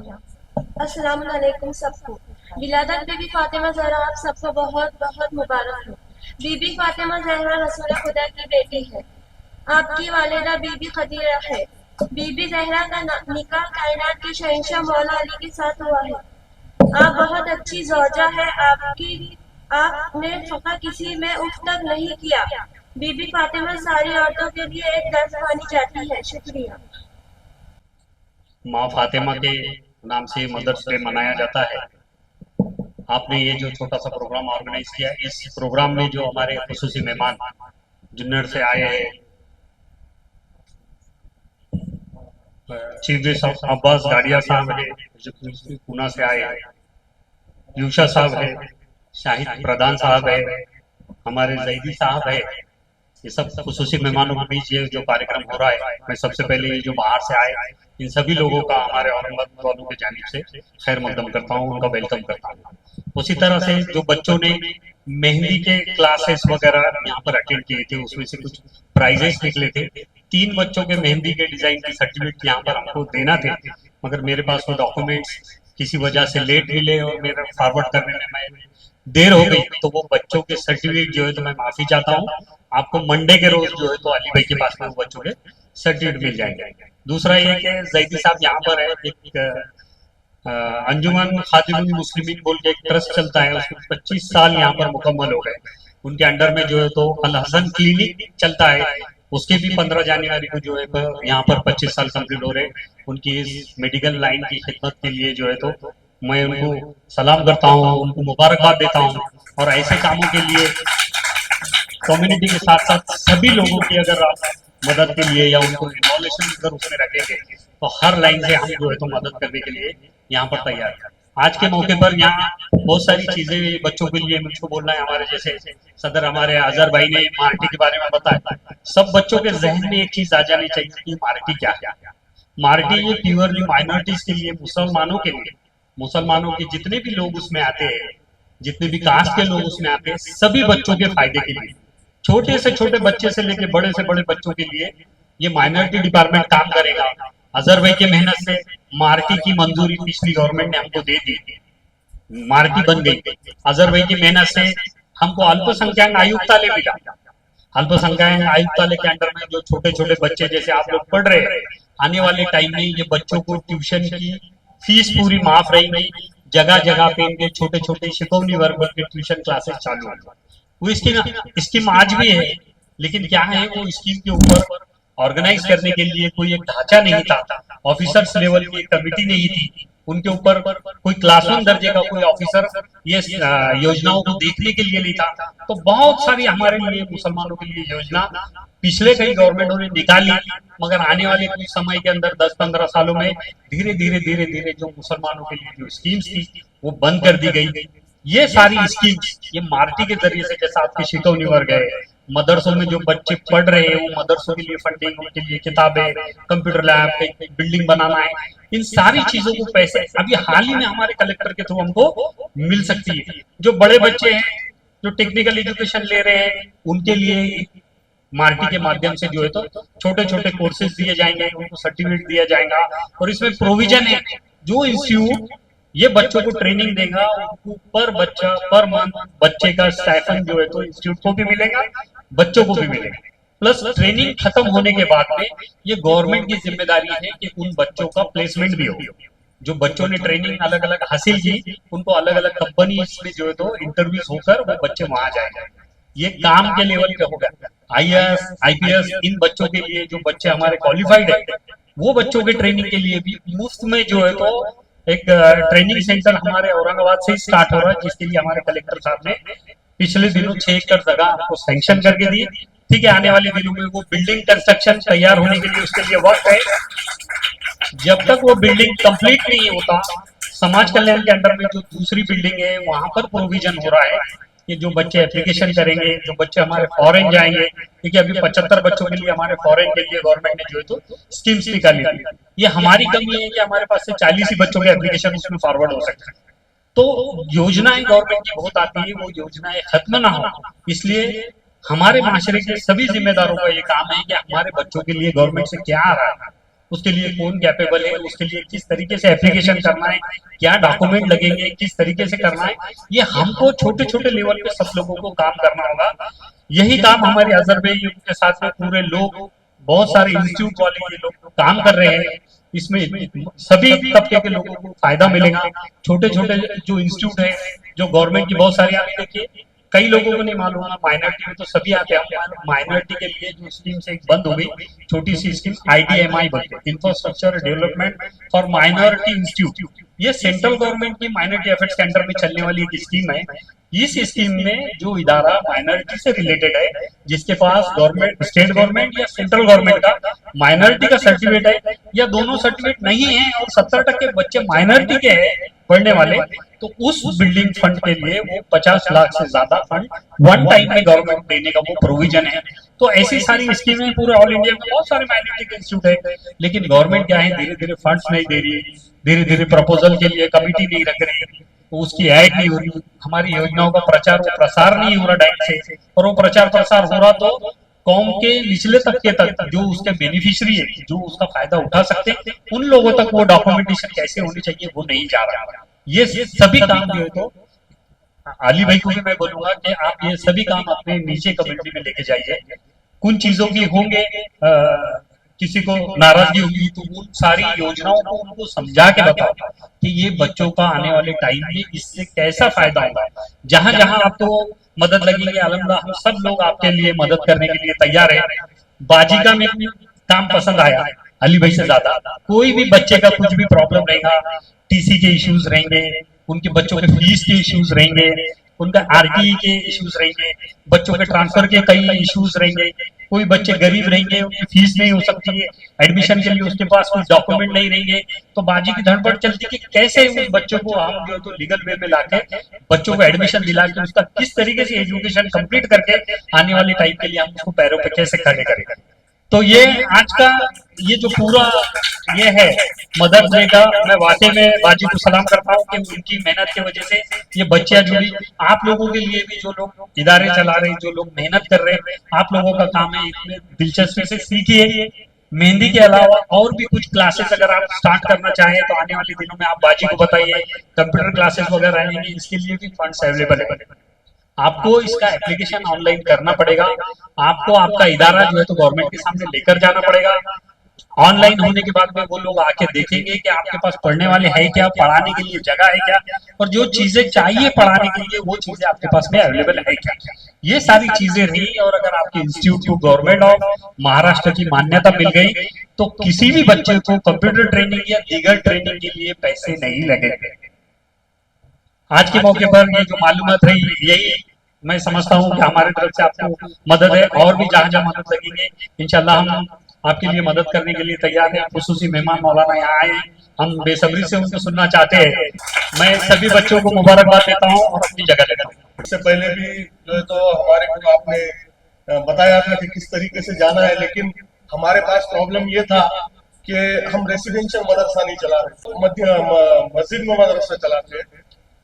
अस्सलाम वालेकुम सबको। विलादत बीबी फातिमा ज़हरा आप सबको बहुत बहुत मुबारक हो। बीबी फातिमा ज़हरा रसूल खुदा की बेटी है। आपकी वालिदा बीबी खदीजा है। बीबी ज़हरा का निकाह कायनात के शहंशाह मौला अली के साथ हुआ है। आप बहुत अच्छी ज़ौजा है। आपने फ़क़ा किसी में उफ तक नहीं किया। बीबी फातिमा सारी औरतों के लिए एक दर्स मानी जाती है। शुक्रिया। माँ फातिमा के नाम से मदर्स डे मनाया जाता है। आपने ये जो छोटा सा प्रोग्राम ऑर्गेनाइज किया, इस प्रोग्राम में जो हमारे खुसूसी मेहमान जुन्नर से आए हैं, चीफ गेस्ट अब्बास गाड़िया साहब है जो पूना से आए हैं, यूशा साहब है, शाहिद प्रधान साहब है, हमारे जैदी साहब है, ये सब खुसूसी मेहमानों के बीच ये जो कार्यक्रम हो रहा है, मैं सबसे पहले ये जो बाहर से आए इन सभी लोगों का हमारे औरंगाबाद वालों की जानिब से खैर मकदम करता हूँ, उनका वेलकम करता हूँ। उसी तरह से जो बच्चों ने मेहंदी के क्लासेस वगैरह यहाँ पर अटेंड किए थे, उसमें से कुछ प्राइजेस निकले थे। 3 बच्चों के मेहंदी के डिजाइन के सर्टिफिकेट यहाँ पर हमको देना थे, मगर मेरे पास वो डॉक्यूमेंट्स किसी वजह से लेट मिले और मेरे फॉरवर्ड करने में मैं देर हो गई, तो वो बच्चों के सर्टिफिकेट जो है तो मैं माफी चाहता हूँ। आपको मंडे के रोज जो है तो अली भाई के पास में वो बच्चों के सर्टिफिकेट मिल जाएंगे। दूसरा ये कि जैदी साहब यहाँ पर है, एक अंजुमन खातिमुल मुस्लिमीन बोल के एक ट्रस्ट चलता है, उसमें 25 साल यहाँ पर मुकम्मल हो गए। उनके अंडर में जो है तो अल हसन क्लिनिक चलता है, उसके भी 15 जनवरी को जो है यहाँ पर 25 साल कंप्लीट हो रहे। उनकी इस मेडिकल लाइन की खिदमत के लिए जो है तो मैं उनको सलाम करता हूँ, उनको मुबारकबाद देता हूँ। और ऐसे कामों के लिए कम्युनिटी के साथ साथ सभी लोगों की अगर आप मदद के लिए या उनको इन्वॉल्वेशन अगर उसमें रखेंगे तो हर लाइन से हम जो है तो मदद करने के लिए यहाँ पर तैयार हैं। आज के मौके पर यहाँ बहुत सारी चीजें बच्चों के लिए मुझको बोलना है। हमारे जैसे सदर हमारे अजहर भाई ने मार्टी के बारे में बताया, सब बच्चों के जहन में एक चीज आ जानी चाहिए कि मार्टी क्या है। मार्टी ये प्योरली माइनॉरिटीज के लिए, मुसलमानों के लिए, मुसलमानों के जितने भी लोग उसमें आते हैं, जितने भी कास्ट के लोग उसमें आते हैं, सभी बच्चों के फायदे के लिए, छोटे से छोटे बच्चे से लेकर बड़े से बड़े बच्चों के लिए ये माइनॉरिटी डिपार्टमेंट काम करेगा। अजहर भाई की मेहनत से मार्टी की मंजूरी पिछली गवर्नमेंट ने हमको दे दी, मार्टी बन गई। अजहर भाई की मेहनत से हमको अल्पसंख्यक आयुक्तालय मिला। अल्पसंख्यक आयुक्तालय के अंडर में जो छोटे छोटे बच्चे जैसे आप लोग पढ़ रहे हैं, आने वाले टाइम में ये बच्चों को ट्यूशन की फीस पूरी माफ रहेगी। जगह जगह पे इनके छोटे छोटे शिकवनी वर्ग के ट्यूशन क्लासेस चालू है। वो स्कीम आज भी है, लेकिन क्या है वो स्कीम के ऊपर ऑर्गेनाइज करने के लिए कोई एक ढांचा नहीं था, ऑफिसर्स लेवल की एक कमेटी नहीं थी, उनके ऊपर कोई क्लासरूम दर्जे का कोई ऑफिसर ये योजनाओं को देखने के लिए नहीं था। तो बहुत सारी हमारे लिए मुसलमानों के लिए योजना पिछले कई गवर्नमेंटों ने निकाली, मगर आने वाले कुछ समय के अंदर 10-15 सालों में धीरे धीरे जो मुसलमानों के लिए जो स्कीम्स थी वो बंद कर दी गई। ये सारी स्कीम्स ये मार्टी के जरिए से, जैसा आपके शिकवनी वर्ग है, मदरसों में जो बच्चे पढ़ रहे हैं वो मदरसों के लिए फंडिंग, उनके लिए किताबें, कंप्यूटर लैब, बिल्डिंग बनाना है, इन सारी चीजों को पैसे अभी हाल ही में हमारे कलेक्टर के थ्रू हमको मिल सकती है। जो बड़े बच्चे हैं जो टेक्निकल एजुकेशन ले रहे हैं उनके लिए मार्टी के माध्यम से जो है तो छोटे छोटे कोर्सेज दिए जाएंगे, उनको सर्टिफिकेट दिया जाएगा। और इसमें प्रोविजन है जो इंस्टीट्यूट ये बच्चों को ट्रेनिंग देगा उनको पर बच्चा पर मंथ बच्चे का स्टाइपेंड जो है तो इंस्टीट्यूट को भी मिलेगा, बच्चों को भी मिलेगा। प्लस ट्रेनिंग खत्म होने के बाद में ये गवर्नमेंट की जिम्मेदारी है कि उन बच्चों का प्लेसमेंट भी हो। जो बच्चों ने ट्रेनिंग अलग अलग हासिल की उनको अलग अलग कंपनी में जो है तो इंटरव्यूज होकर वो बच्चे वहां जाएंगे। ये काम के लेवल पे होगा। IAS IPS इन बच्चों के लिए, जो बच्चे हमारे क्वालिफाइड है, वो बच्चों के ट्रेनिंग के लिए भी मुफ्त में जो है तो एक ट्रेनिंग सेंटर हमारे औरंगाबाद से ही स्टार्ट हो रहा है, जिसके लिए हमारे कलेक्टर साहब ने पिछले दिनों 6 एकड़ जगह आपको सैंक्शन करके दी। ठीक है, आने वाले दिनों में वो बिल्डिंग कंस्ट्रक्शन तैयार होने के लिए उसके लिए वक्त है। जब तक वो बिल्डिंग कंप्लीट नहीं होता, समाज कल्याण के अंडर में जो दूसरी बिल्डिंग है वहां पर प्रोविजन हो रहा है कि जो बच्चे एप्लीकेशन करेंगे, जो बच्चे हमारे फॉरेन जाएंगे, ठीक है, अभी 75 बच्चों के लिए हमारे फॉरेन के लिए गवर्नमेंट ने जो है तो स्कीम्स निकाली थी। ये हमारी कमी है कि हमारे पास से 40 ही बच्चों के एप्लीकेशन उसमें फॉरवर्ड हो सकते हैं। तो योजनाएं गवर्नमेंट की बहुत आती है, वो योजनाएं खत्म ना हो, इसलिए हमारे माशरे के सभी जिम्मेदारों का ये काम है कि हमारे बच्चों के लिए गवर्नमेंट से क्या आ रहा है, उसके लिए कौन कैपेबल है, उसके लिए किस तरीके से एप्लीकेशन करना है, क्या डॉक्यूमेंट लगेंगे, किस तरीके से करना है, ये हमको छोटे छोटे लेवल पे सब लोगों को काम करना होगा। यही काम हमारे अजरबैजान के साथ में पूरे लोग, बहुत सारे इंस्टीट्यूट वाले ये लोग काम कर रहे हैं। इसमें सभी तबके के लोगों को फायदा मिलेगा। छोटे छोटे जो इंस्टीट्यूट है, जो गवर्नमेंट की बहुत सारी, आप देखिए कई लोगों को नहीं मालूम है, माइनॉरिटी में तो सभी आते हैं। माइनॉरिटी के लिए जो स्कीम से बंद हो गई, छोटी सी स्कीम IDMI बनती है, infrastructure development for minority institute. ये सेंट्रल गवर्नमेंट की माइनॉरिटी अफेयर्स के अंडर में चलने वाली एक स्कीम है। इस स्कीम में जो इदारा माइनॉरिटी से रिलेटेड है, जिसके पास गवर्नमेंट, स्टेट गवर्नमेंट या सेंट्रल गवर्नमेंट का माइनॉरिटी का सर्टिफिकेट है, या दोनों सर्टिफिकेट नहीं है और 70% बच्चे माइनॉरिटी के हैं पढ़ने वाले, तो उस बिल्डिंग फंड के लिए वो 50 लाख से ज्यादा फंड वन टाइम में गवर्नमेंट देने का वो प्रोविजन है। तो ऐसी सारी स्कीमें पूरे ऑल इंडिया में बहुत सारे माइनॉरिटी के इंस्टीट्यूट है, लेकिन गवर्नमेंट क्या है, धीरे धीरे फंड्स नहीं दे रही है, धीरे धीरे प्रपोजल के लिए कमिटी नहीं रख रही है, तो उसकी ऐड नहीं हो रही, हमारी योजनाओं का प्रचार व प्रसार नहीं हो रहा ढंग से, और वो प्रचार प्रसार हो रहा तो कौम के निचले तबके तक जो उसके बेनिफिशियरी है, जो उसका फायदा उठा सकते हैं, उन लोगों तक वो डॉक्यूमेंटेशन कैसे होनी चाहिए वो नहीं जा रहा। ये सभी काम जो है तो अली भाई को भी मैं बोलूंगा कि आप ये सभी काम अपने नीचे कमेटी में लेके जाइए। कुछ चीजों की होंगे किसी को नाराजगी होगी, तो उन सारी योजनाओं को उनको समझा के बताओ कि ये बच्चों का आने वाले टाइम में इससे कैसा फायदा होगा। जहां जहां आपको मदद लगेगी, अल्हम्दुलिल्लाह हम सब लोग आपके लिए मदद करने के लिए तैयार है। बाजिका में काम पसंद आया अली भाई से ज्यादा। कोई भी बच्चे का कुछ भी प्रॉब्लम रहेगा, TC के इश्यूज रहेंगे, उनके बच्चों के फीस के इश्यूज रहेंगे, उनका RTE के इश्यूज रहेंगे, बच्चों के ट्रांसफर के कई इश्यूज रहेंगे, कोई बच्चे गरीब रहेंगे, उनकी फीस नहीं हो सकती है, एडमिशन के लिए उसके पास कोई डॉक्यूमेंट नहीं रहेंगे, तो बाजी की धड़पड़ चलती है कि कैसे उस बच्चों को हम जो तो लीगल वे में लाके बच्चों को एडमिशन दिला के उसका किस तरीके से एजुकेशन कंप्लीट करके आने वाले टाइम के लिए हम उसको पैरों पे कैसे खड़े करेंगे। तो ये आज का ये जो पूरा ये है मदद डे का, मैं वाकई में बाजी को सलाम करता हूँ कि उनकी मेहनत की वजह से ये बच्चियां जुड़ी। आप लोगों के लिए भी, जो लोग इदारे चला रहे, जो लोग मेहनत कर रहे हैं, आप लोगों का काम है इसमें दिलचस्पी से सीखिए। मेहंदी के अलावा और भी कुछ क्लासेस अगर आप स्टार्ट करना चाहें तो आने वाले दिनों में आप बाजी को बताइए। कंप्यूटर क्लासेस वगैरह आएंगे, इसके लिए भी फंड्स अवेलेबल है। आपको इसका एप्लीकेशन ऑनलाइन करना पड़ेगा, आपको आपका इदारा जो है तो गवर्नमेंट के सामने लेकर जाना पड़ेगा। ऑनलाइन होने के बाद में वो लोग आके देखेंगे कि आपके पास पढ़ने वाले हैं क्या, पढ़ाने के लिए जगह है क्या, और जो चीजें चाहिए पढ़ाने के लिए वो चीजें आपके पास में अवेलेबल है क्या। ये सारी चीजें रही, और अगर आपके इंस्टीट्यूट को गवर्नमेंट ऑफ महाराष्ट्र की मान्यता मिल गई तो किसी भी बच्चे को कंप्यूटर ट्रेनिंग या दीगर ट्रेनिंग के लिए पैसे नहीं लगेंगे। आज के मौके पर ये जो मालूमात रही, यही मैं समझता हूँ कि हमारे तरफ से आपको मदद है, और भी जहां जहां मदद लगेंगे इंशाल्लाह हम आपके लिए मदद करने के लिए तैयार हैं। खुसूसी मेहमान मौलाना यहाँ आए, हम बेसब्री से उनको सुनना चाहते हैं। मैं सभी बच्चों को मुबारकबाद देता हूँ और अपनी जगह लेता हूँ। इससे पहले भी जो है तो हमारे को आपने बताया था कि किस तरीके से जाना है, लेकिन हमारे पास प्रॉब्लम ये था कि हम रेसिडेंशियल मदरसा नहीं चला रहे, मस्जिद में मदरसा चलाते हैं,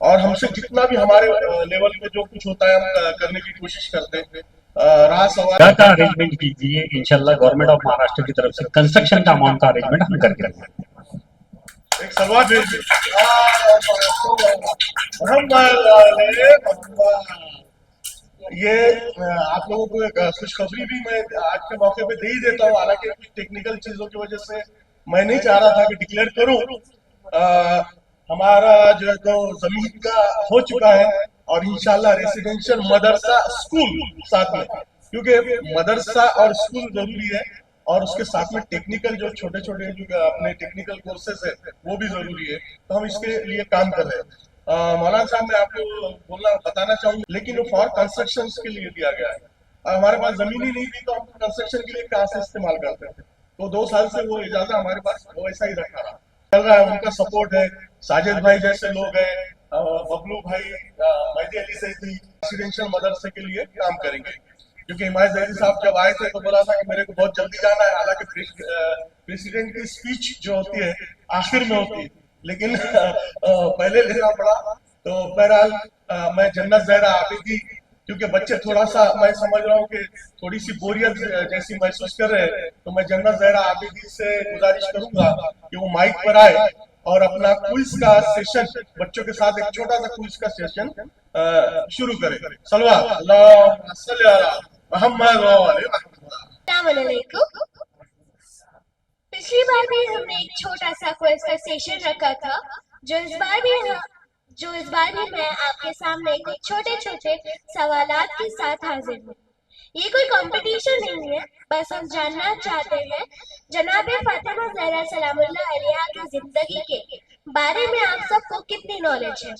और हमसे जितना भी हमारे लेवल पे जो कुछ होता है हम करने की कोशिश करते हैं। जगह का अरेंजमेंट कीजिए, इंशाल्लाह गवर्नमेंट ऑफ महाराष्ट्र की तरफ से कंस्ट्रक्शन का अमाउंट का अरेंजमेंट हम करके रखेंगे। एक सलवार भेज ये आप लोगों को एक खुशखबरी भी मैं आज के मौके पे दे ही देता हूँ, हालांकि कुछ टेक्निकल चीजों की वजह से मैं नहीं चाह रहा था कि डिक्लेयर करूं। हमारा जो है तो जमीन का हो चुका है, और इंशाल्लाह रेसिडेंशियल मदरसा स्कूल साथ में क्योंकि मदरसा और स्कूल जरूरी है और उसके साथ में टेक्निकल जो छोटे छोटे जो अपने टेक्निकल कोर्सेज है वो भी जरूरी है, तो हम इसके लिए काम कर रहे हैं। मौलाना साहब मैं आपको बताना चाहूंगा, लेकिन वो फॉर कंस्ट्रक्शन के लिए दिया गया है। हमारे पास जमीन ही नहीं थी तो हम कंस्ट्रक्शन के लिए कहाँ से इस्तेमाल करते थे, तो 2 साल से वो इजाजत हमारे पास वो ऐसा ही रखा रहा चल रहा है। उनका सपोर्ट है, साजिद भाई जैसे लोग हैं, बबलू भाई, मेहदी अली सैदी रेसिडेंशियल मदरसे के लिए काम करेंगे। क्योंकि हिमायत जैदी साहब जब आए थे तो बोला था कि मेरे को बहुत जल्दी जाना है, हालांकि प्रेसिडेंट की स्पीच जो होती है आखिर में होती है, लेकिन पहले लेना पड़ा। तो बहरहाल मैं जन्नत ज़हरा आबिदी, क्योंकि बच्चे थोड़ा सा मैं समझ रहा हूँ कि थोड़ी सी बोरियत जैसी महसूस कर रहे हैं, तो मैं जन्नत ज़हरा आबिदी से गुजारिश करूंगा कि वो माइक पर आए और अपना क्विज का सेशन बच्चों के साथ एक छोटा सा क्विज का सेशन शुरू करें। सलवात अल्लाहुम्मा सल्ली अला मुहम्मद व अली मुहम्मद। अस्सलामुअलैकुम। पिछली बार भी हमने एक छोटा सा क्विज का सेशन रखा था, जो इस बार भी मैं आपके सामने कुछ छोटे छोटे सवालात के साथ हाजिर हूँ। ये कोई कंपटीशन नहीं है, बस हम जानना चाहते हैं जनाब फातिमा ज़हरा सलामुल्लाह अलैहा की जिंदगी के बारे में आप सबको कितनी नॉलेज है।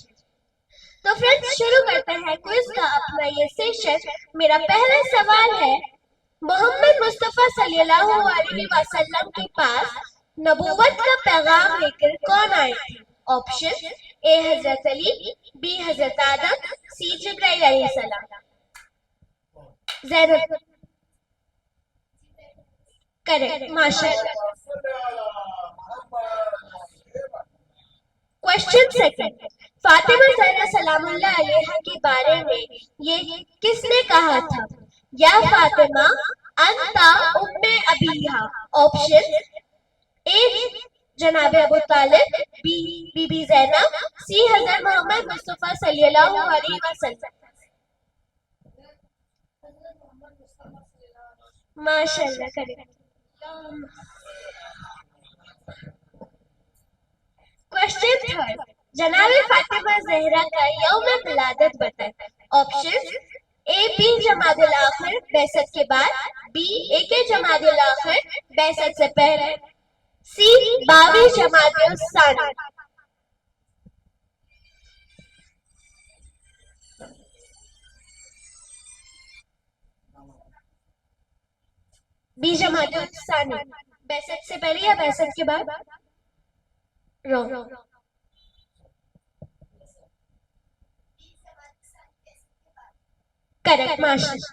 तो फ्रेंड्स शुरू करते हैं क्विज का अपना ये सेशन। मेरा पहला सवाल है, मोहम्मद मुस्तफा सल्लल्लाहु अलैहि वसल्लम के पास नबूवत का पैगाम लेकर कौन आए थे? ऑप्शन ए हजरत अली, बी हजरत आदम, सी जिब्राइल अलैहिस्सलाम। ज़ैनब करेक्ट, माशाल्लाह। क्वेश्चन सेकंड, फातिमा ज़हरा सलामुल्लाह अलैहा के बारे में ये किसने कहा था? या फातिमा अंता उम्मे अबीहा। ऑप्शन ए जनाब अबू तालिब, बी बीबी ज़ैनब, सी हज़रत मोहम्मद मुस्तफा सल्लल्लाहु अलैहि वसल्लम। माशाल्लाह करेक्ट। क्वेश्चन थर्ड, जनाब फातिमा ज़हरा का यौम विलादत बताएं। ऑप्शन ए बी जमादुल आखिर बैसत के बाद, बी ए के जमादुल आखिर बैसत से पहले, सी 22 जमादुल सानी। बी जमादुल सानी, बैसत से पहले या बैसत के बाद? रॉन्ग। करेक्ट, माशाल्लाह।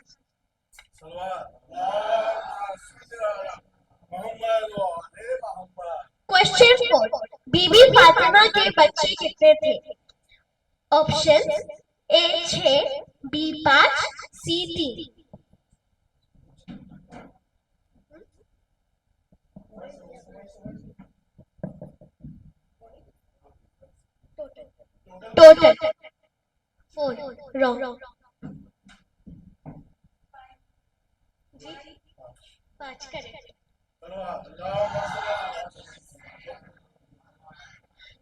क्वेश्चन 4, बीबी फातिमा के बच्चे कितने थे? Option A 6, B 5, C 3। Total 4। Wrong. 5 correct.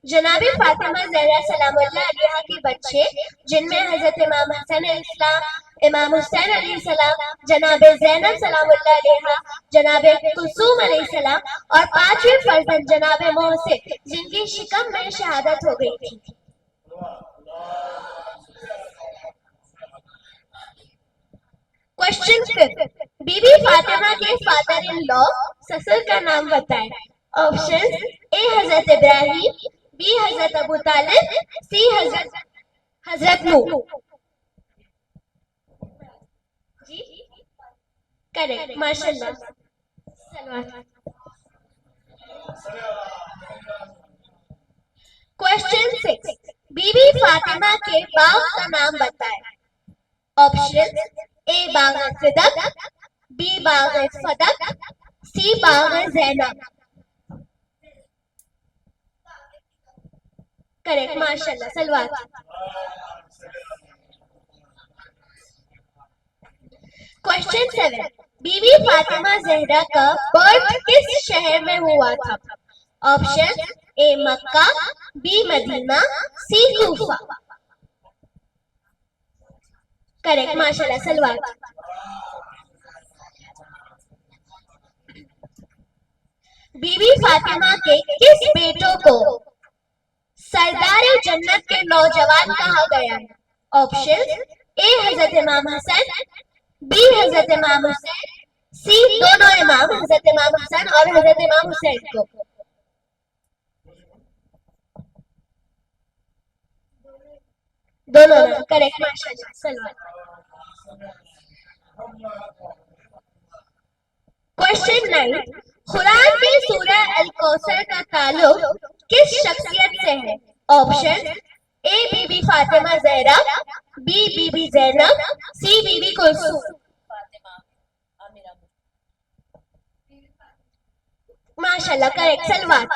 जनाबी फातिमा ज़हरा सलामुल्लाह अलैहा के बच्चे, जिनमें हजरत इमाम हसन अलैहिस्सलाम, इमाम हुसैन अलैहिस्सलाम, जनाब ज़ैनब सलामुल्लाह अलैहा, जनाब कुलसूम अलैहिस्सलाम और 5वें फर्जंद जनाब मोहसिन, जिनकी शिकम में शहादत हो गई थी। क्वेश्चन 5, बीबी फातिमा के फादर इन लॉ ससुर का नाम बताएं। ऑप्शन ए हजरत इब्राहिम, बी हजरत अबू तालिब, सी हजरत नूह। जी करेक्ट, माशाल्लाह। क्वेश्चन 6, बीबी फातिमा के बाग का नाम बताएं। ऑप्शन ए बाग सिदक, बी बाग फदक, सी बाग ज़ैनब। करेक्ट, माशाल्लाह। सलवात। क्वेश्चन 7, बीबी फातिमा ज़हरा का बर्थ किस शहर में हुआ था? Option A Mecca, B Medina, C Kufa. Correct, माशाल्लाह। सलवात। बीबी फातिमा के किस बेटों को सरदार जन्नत के नौजवान कहा गया है? ऑप्शन ए हजरत इमाम हसन, बी हजरत इमाम हुसैन, सी दोनों इमाम हजरत इमाम हसन और हजरत इमाम हुसैन को। दोनों ना करेक्ट, माशाल्लाह। सलमान। क्वेश्चन 9, कुरान की सूरह अल कौसर का ताल्लुक किस शख्सियत से है? Option A Bibi Fatima Zahra, B Bibi Zainab, C Bibi Kulsoom. माशाल्लाह करेक्ट, सलवात।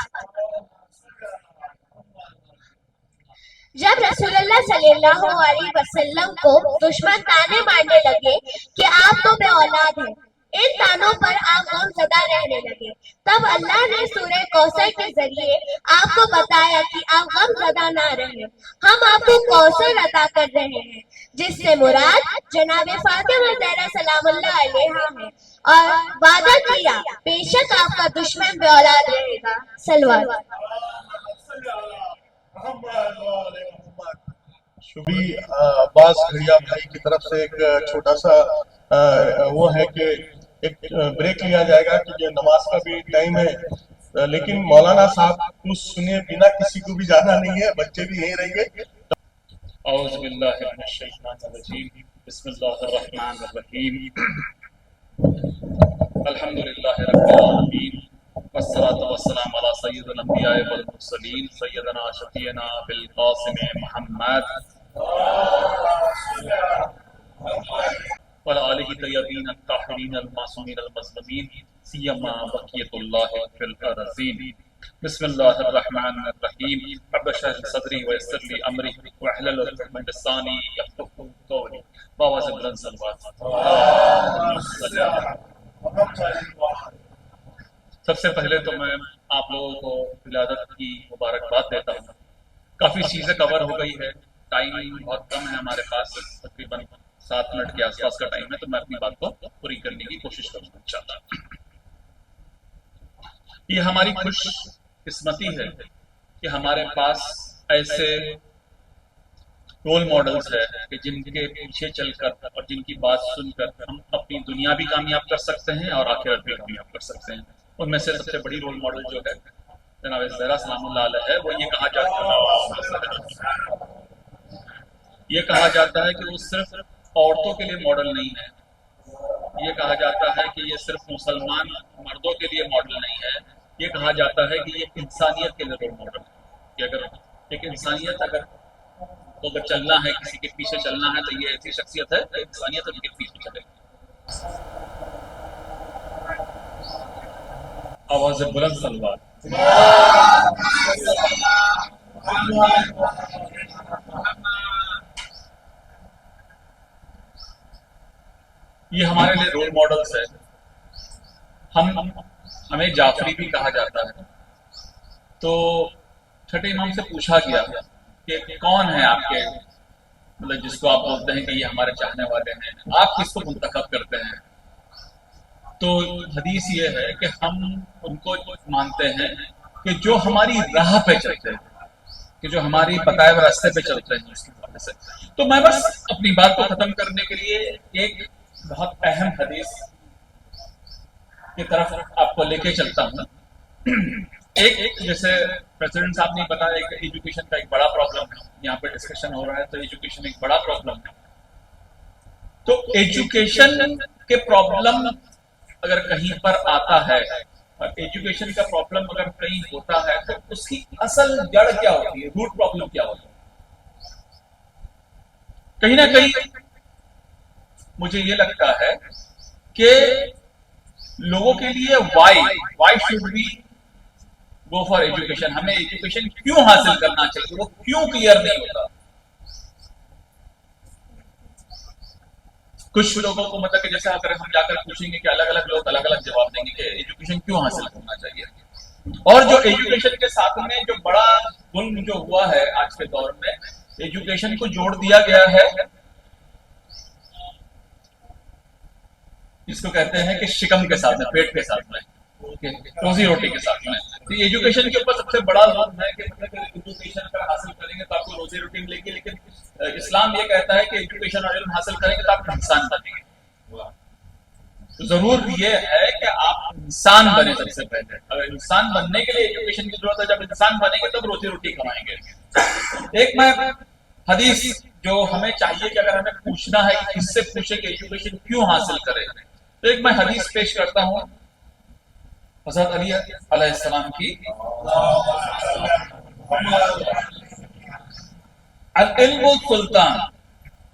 जब रसूलुल्लाह सल्लल्लाहु अलैहि वसल्लम को दुश्मन ताने मारने लगे कि आप तो बे औलाद हैं, इन तानों पर आप गमज़दा रहने लगे, तब अल्लाह ने सूरह कौसर के जरिए आपको बताया कि आप गमज़दा ना रहें, हम आपको कौसर अता कर रहे हैं, जिससे मुराद जनाब फातिमा ज़हरा सलामुल्लाह अलैहा है, और वादा किया बेशक आपका दुश्मन बे औलाद रहेगा। सलवात। शुभी अब्बास घड़िया भाई की तरफ से एक छोटा सा वो है कि एक ब्रेक लिया जाएगा क्योंकि नमाज का भी टाइम है, लेकिन मौलाना साहब कुछ सुने बिना किसी को भी जाना नहीं है, बच्चे भी यहीं रहेंगे। औज़ु बिल्लाहि मिनश शैतानिर रजीम, बिस्मिल्लाहिर रहमानिर रहीम, अल्हम्दुलिल्लाहि रब्बिल आलमीन, वस्सलातु वस्सलामु अला सय्यिदिल अंबिया वल मुरसलीन, सय्यदना शफीना बिल कासिम मुहम्मद व आलिहि तय्यबीन अत्ताहिरीन अल मासूमीन अल मज़लूमीन, सियमा बक़ियतुल्लाहि फिल अरज़ीन। बिस्मिल्लाहिर रहमानिर रहीम, रब्bi इश्रह ली सदरी व यस्सिर ली अमरी वहलुल उक़दतम मिन लिसानी यफ़क़हू क़ौली। बाबा से बुलंद सलवात। सबसे पहले तो मैं आप लोगों को विलादत की मुबारकबाद देता हूँ। काफ़ी चीज़ें कवर हो गई है, टाइम बहुत कम है हमारे पास, तकरीबन 7 मिनट के आसपास का टाइम है, तो मैं अपनी बात को पूरी करने की कोशिश करूँगा इंशाअल्लाह। ये हमारी खुशकिस्मती है कि हमारे पास ऐसे रोल मॉडल्स है कि जिनके पीछे चलकर और जिनकी बात सुनकर हम अपनी दुनिया भी कामयाब कर सकते हैं और आखिरत भी कामयाब कर सकते हैं। उनमें से सबसे बड़ी रोल मॉडल जो है जनाब ज़हरा सलामुल्लाह अलैहा है, वो ये कहा जाता है कि वो सिर्फ औरतों के लिए मॉडल नहीं है, ये कहा जाता है कि ये सिर्फ मुसलमान मर्दों के लिए मॉडल नहीं है, ये कहा जाता है कि ये इंसानियत के लिए रोल मॉडल है कि अगर एक इंसानियत अगर चलना है, किसी के पीछे चलना है, तो ये ऐसी शख्सियत है कि इंसानियत उनके पीछे चलेगी। आवाज़ बुलंद सलवात। ये हमारे लिए रोल मॉडल्स है। हमें जाफरी भी कहा जाता है। तो छठे इमाम से पूछा गया कि कौन है आपके, मतलब जिसको आप बोलते हैं कि ये हमारे चाहने वाले हैं, आप किसको मुंतखब करते हैं? तो हदीस ये है कि हम उनको मानते हैं कि जो हमारी राह पे चलते हैं, कि जो हमारी बताए हुए रास्ते पे चलते हैं उसकी वजह से। तो मैं बस अपनी बात को खत्म करने के लिए एक बहुत अहम हदीस की तरफ आपको लेके चलता हूँ। एक जैसे प्रेसिडेंट साहब ने बताया कि एजुकेशन का एक बड़ा प्रॉब्लम है, यहाँ पे डिस्कशन हो रहा है, तो एजुकेशन एक बड़ा प्रॉब्लम है। तो एजुकेशन के प्रॉब्लम अगर कहीं पर आता है और एजुकेशन का प्रॉब्लम अगर कहीं होता है तो उसकी असल जड़ क्या होती है, रूट प्रॉब्लम क्या होती है? कहीं ना कहीं मुझे ये लगता है कि लोगों के लिए why should be go for education, हमें एजुकेशन क्यों हासिल करना चाहिए, वो क्यों क्लियर नहीं होता। कुछ लोगों को मतलब कि जैसे अगर हम जाकर पूछेंगे कि अलग अलग लोग अलग अलग जवाब देंगे कि एजुकेशन क्यों हासिल करना चाहिए। और जो एजुकेशन के साथ में जो बड़ा जुल्म जो हुआ है आज के दौर में, एजुकेशन को जोड़ दिया गया है, इसको कहते हैं कि शिकम के साथ में, पेट के साथ में, ओके, रोजी रोटी के साथ में। तो एजुकेशन के ऊपर सबसे बड़ा जोर है कि मतलब एजुकेशन अगर हासिल करेंगे तो आपको रोजी रोटी मिलेगी, लेकिन इस्लाम ये कहता है कि एजुकेशन और इल्म हासिल करेंगे तो आप इंसान बनेंगे। तो जरूर ये है कि आप इंसान बने सबसे पहले। अगर इंसान बनने के लिए एजुकेशन की जरूरत है, जब इंसान बनेंगे तब रोजी रोटी कमाएंगे। एक मैं हदीस जो हमें चाहिए कि अगर हमें पूछना है कि किससे पूछे कि एजुकेशन क्यों हासिल करें, तो एक मैं हदीस पेश करता हूं हज़रत अली अलैहिस्सलाम की। अल इल्मु सुल्तान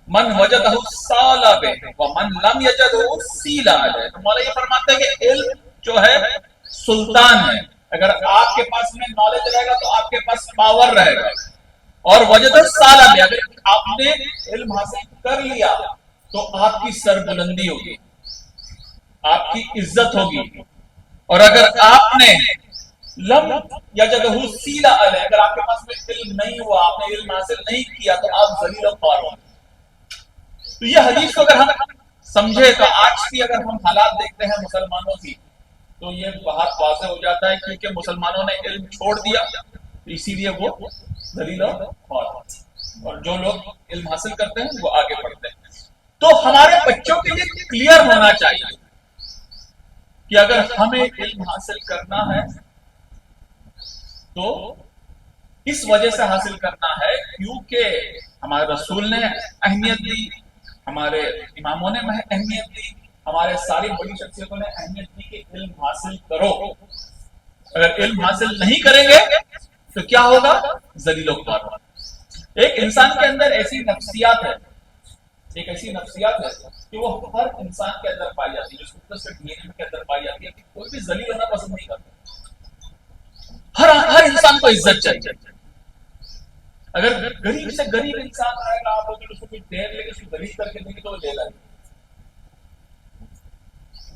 मन वजदहु साला बे व मन लम यजदहु सीला अलैह। तो मौला ये फरमाते हैं कि इल्म जो है सुल्तान है। अगर आपके पास में नॉलेज रहेगा तो आपके पास पावर रहेगा, और वजदहु साला बे, अगर आपने इल्म हासिल कर लिया तो आपकी सरबुलंदी होगी, आपकी इज्जत होगी। और अगर आपने लम यजदहु सीला अलैह, अगर आपके पास में इल्म नहीं हुआ, आपने इल्म हासिल नहीं किया, तो आप ज़लील और ख्वार होंगे। तो ये हदीस को अगर हम समझे तो आज की अगर हम हालात देखते हैं मुसलमानों की, तो ये बहुत वाज़ेह हो जाता है क्योंकि मुसलमानों ने इल्म छोड़ दिया, तो इसीलिए वो ज़लील और ख्वार होते हैं। और जो लोग इल्म हासिल करते हैं वो आगे बढ़ते हैं। तो हमारे बच्चों के लिए क्लियर होना चाहिए कि अगर हमें इल्म हासिल करना है तो इस वजह से हासिल करना है क्योंकि हमारे रसूल ने अहमियत दी, हमारे इमामों ने अहमियत दी, हमारे सारी बड़ी शख्सियतों ने अहमियत दी कि इल्म हासिल करो। अगर इल्म हासिल नहीं करेंगे तो क्या होगा? ज़लील और ख्वार। एक इंसान के अंदर ऐसी नफ्सियात है, एक ऐसी नफ्सियात है कि वो हर इंसान के अंदर पाई जाती है, जिसको डीएनए के अंदर पाई जाती है कि कोई भी जलील होना पसंद नहीं करता। हर इंसान को इज्जत चाहिए। अगर गरीब से गरीब इंसान आएगा, आप अगर उसको कुछ देर लेके उसको गरीब करके देंगे तो वो ले लेगा,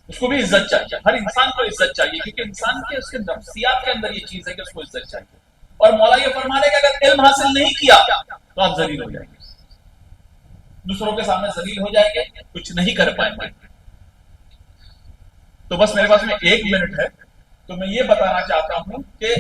उसको भी इज्जत चाहिए। हर इंसान को इज्जत चाहिए क्योंकि इंसान के उसके नफ्सियात के अंदर ये चीज है कि उसको इज्जत चाहिए। और मौला ये फरमा रहे कि अगर इल्म हासिल नहीं किया तो आप जलील हो जाएंगे, दूसरों के सामने जलील हो जाएंगे, कुछ नहीं कर पाएंगे। तो बस मेरे पास में 1 मिनट है, तो मैं ये बताना चाहता हूं कि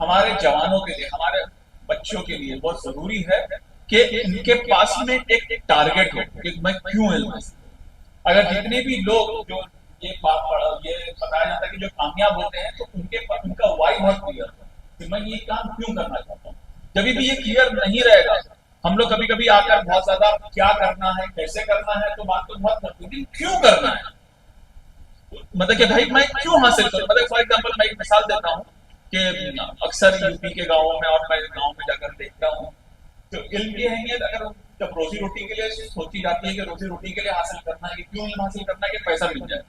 हमारे जवानों के लिए, हमारे बच्चों के लिए बहुत जरूरी है कि इनके पास में एक टारगेट हो कि मैं क्यों इल्म हासिल करूं। अगर जितने भी लोग जो ये बताया जाता है कि जो कामयाब होते हैं, तो उनका वाई बहुत क्लियर है कि मैं ये काम क्यों करना चाहता हूँ। जब भी ये क्लियर नहीं रहेगा, हम लोग कभी कभी आकर बहुत ज्यादा क्या करना है, कैसे करना है, तो बात तो बहुत करते हैं, क्यों करना है, मतलब कि भाई मैं क्यों हासिल करूं। मतलब फॉर एग्जांपल मैं एक मिसाल देता हूं कि अक्सर यूपी के गांवों में और मैं गांव में जाकर देखता हूं, तो इल्म की अहमियत अगर जब रोजी रोटी के लिए सोची जाती है कि रोजी रोटी के लिए हासिल करना है, कि क्यों इल्म हासिल करना है कि पैसा मिल जाए,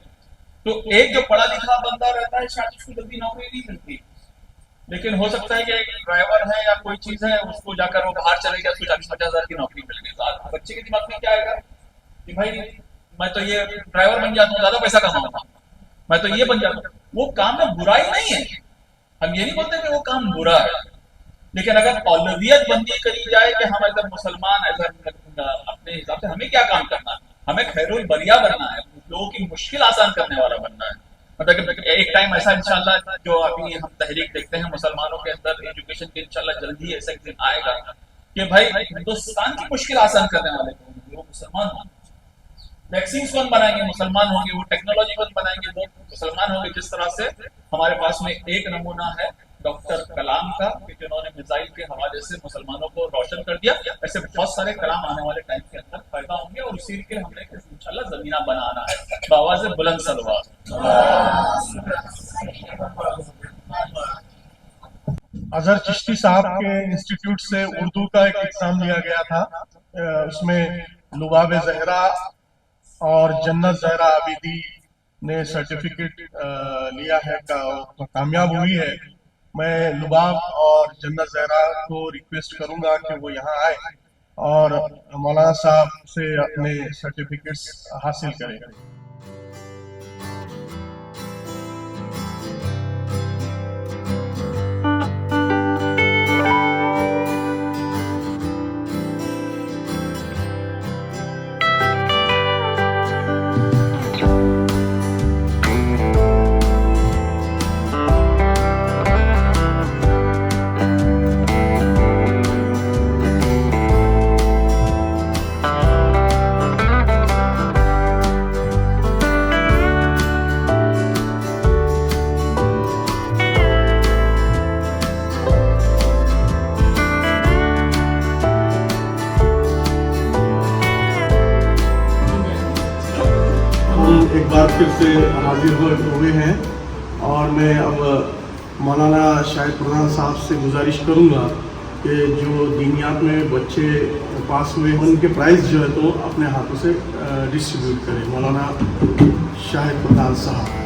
तो एक जो पढ़ा लिखा बंदा रहता है शायद उसको जल्दी नौकरी नहीं मिलती, लेकिन हो सकता है कि एक ड्राइवर है या कोई चीज है, उसको जाकर वो बाहर चले गया, उसको 40-50 हजार की नौकरी मिल गई, तो बच्चे के दिमाग में क्या आएगा कि भाई मैं तो ये ड्राइवर बन जाता हूँ, ज्यादा पैसा कमाऊंगा, मैं तो ये बन जाता हूँ। वो काम में बुराई नहीं है, हम ये नहीं बोलते कि वो काम बुरा है, लेकिन अगर औलवियत बंदी करी जाए कि हम अगर मुसलमान अपने हिसाब से हमें क्या काम करना है, हमें खैरुल बरिया बनना है, लोगों की मुश्किल आसान करने वाला बनना है। मतलब एक टाइम ऐसा इंशाल्लाह जो अभी हम तहरीक देखते हैं मुसलमानों के अंदर एजुकेशन के, इंशाल्लाह जल्दी ऐसा एक दिन आएगा कि भाई हिंदुस्तान की मुश्किल आसान करने वाले वो मुसलमान होंगे। वैक्सीन कौन बनाएंगे? मुसलमान होंगे। वो टेक्नोलॉजी कौन बनाएंगे? वो मुसलमान होंगे। जिस तरह से हमारे पास में एक नमूना है डॉक्टर कलाम का कि जिन्होंने मिसाइल के हवाले से मुसलमानों को रोशन कर दिया, ऐसे बहुत सारे कलाम आने वाले टाइम के अंदर पैदा होंगे और इसी के हमने इंशाल्लाह जमीना बनाना है बावाज़ बुलंद सलवार। अजहर चिश्ती साहब के इंस्टीट्यूट से उर्दू का एक एग्जाम लिया गया था, उसमें लुबाब जहरा और जन्नत जहरा आबिदी ने सर्टिफिकेट लिया है, कामयाब हुई है। मैं लुबाब और जन्नत जहरा को रिक्वेस्ट करूंगा कि वो यहाँ आए और मौलाना साहब से अपने सर्टिफिकेट्स हासिल करें। एक बार फिर से हाजिर हुए हैं और मैं अब मौलाना शाहिद प्रधान साहब से गुजारिश करूंगा कि जो दीनियात में बच्चे पास हुए हैं उनके प्राइज़ जो है तो अपने हाथों से डिस्ट्रीब्यूट करें। मौलाना शाहिद प्रधान साहब।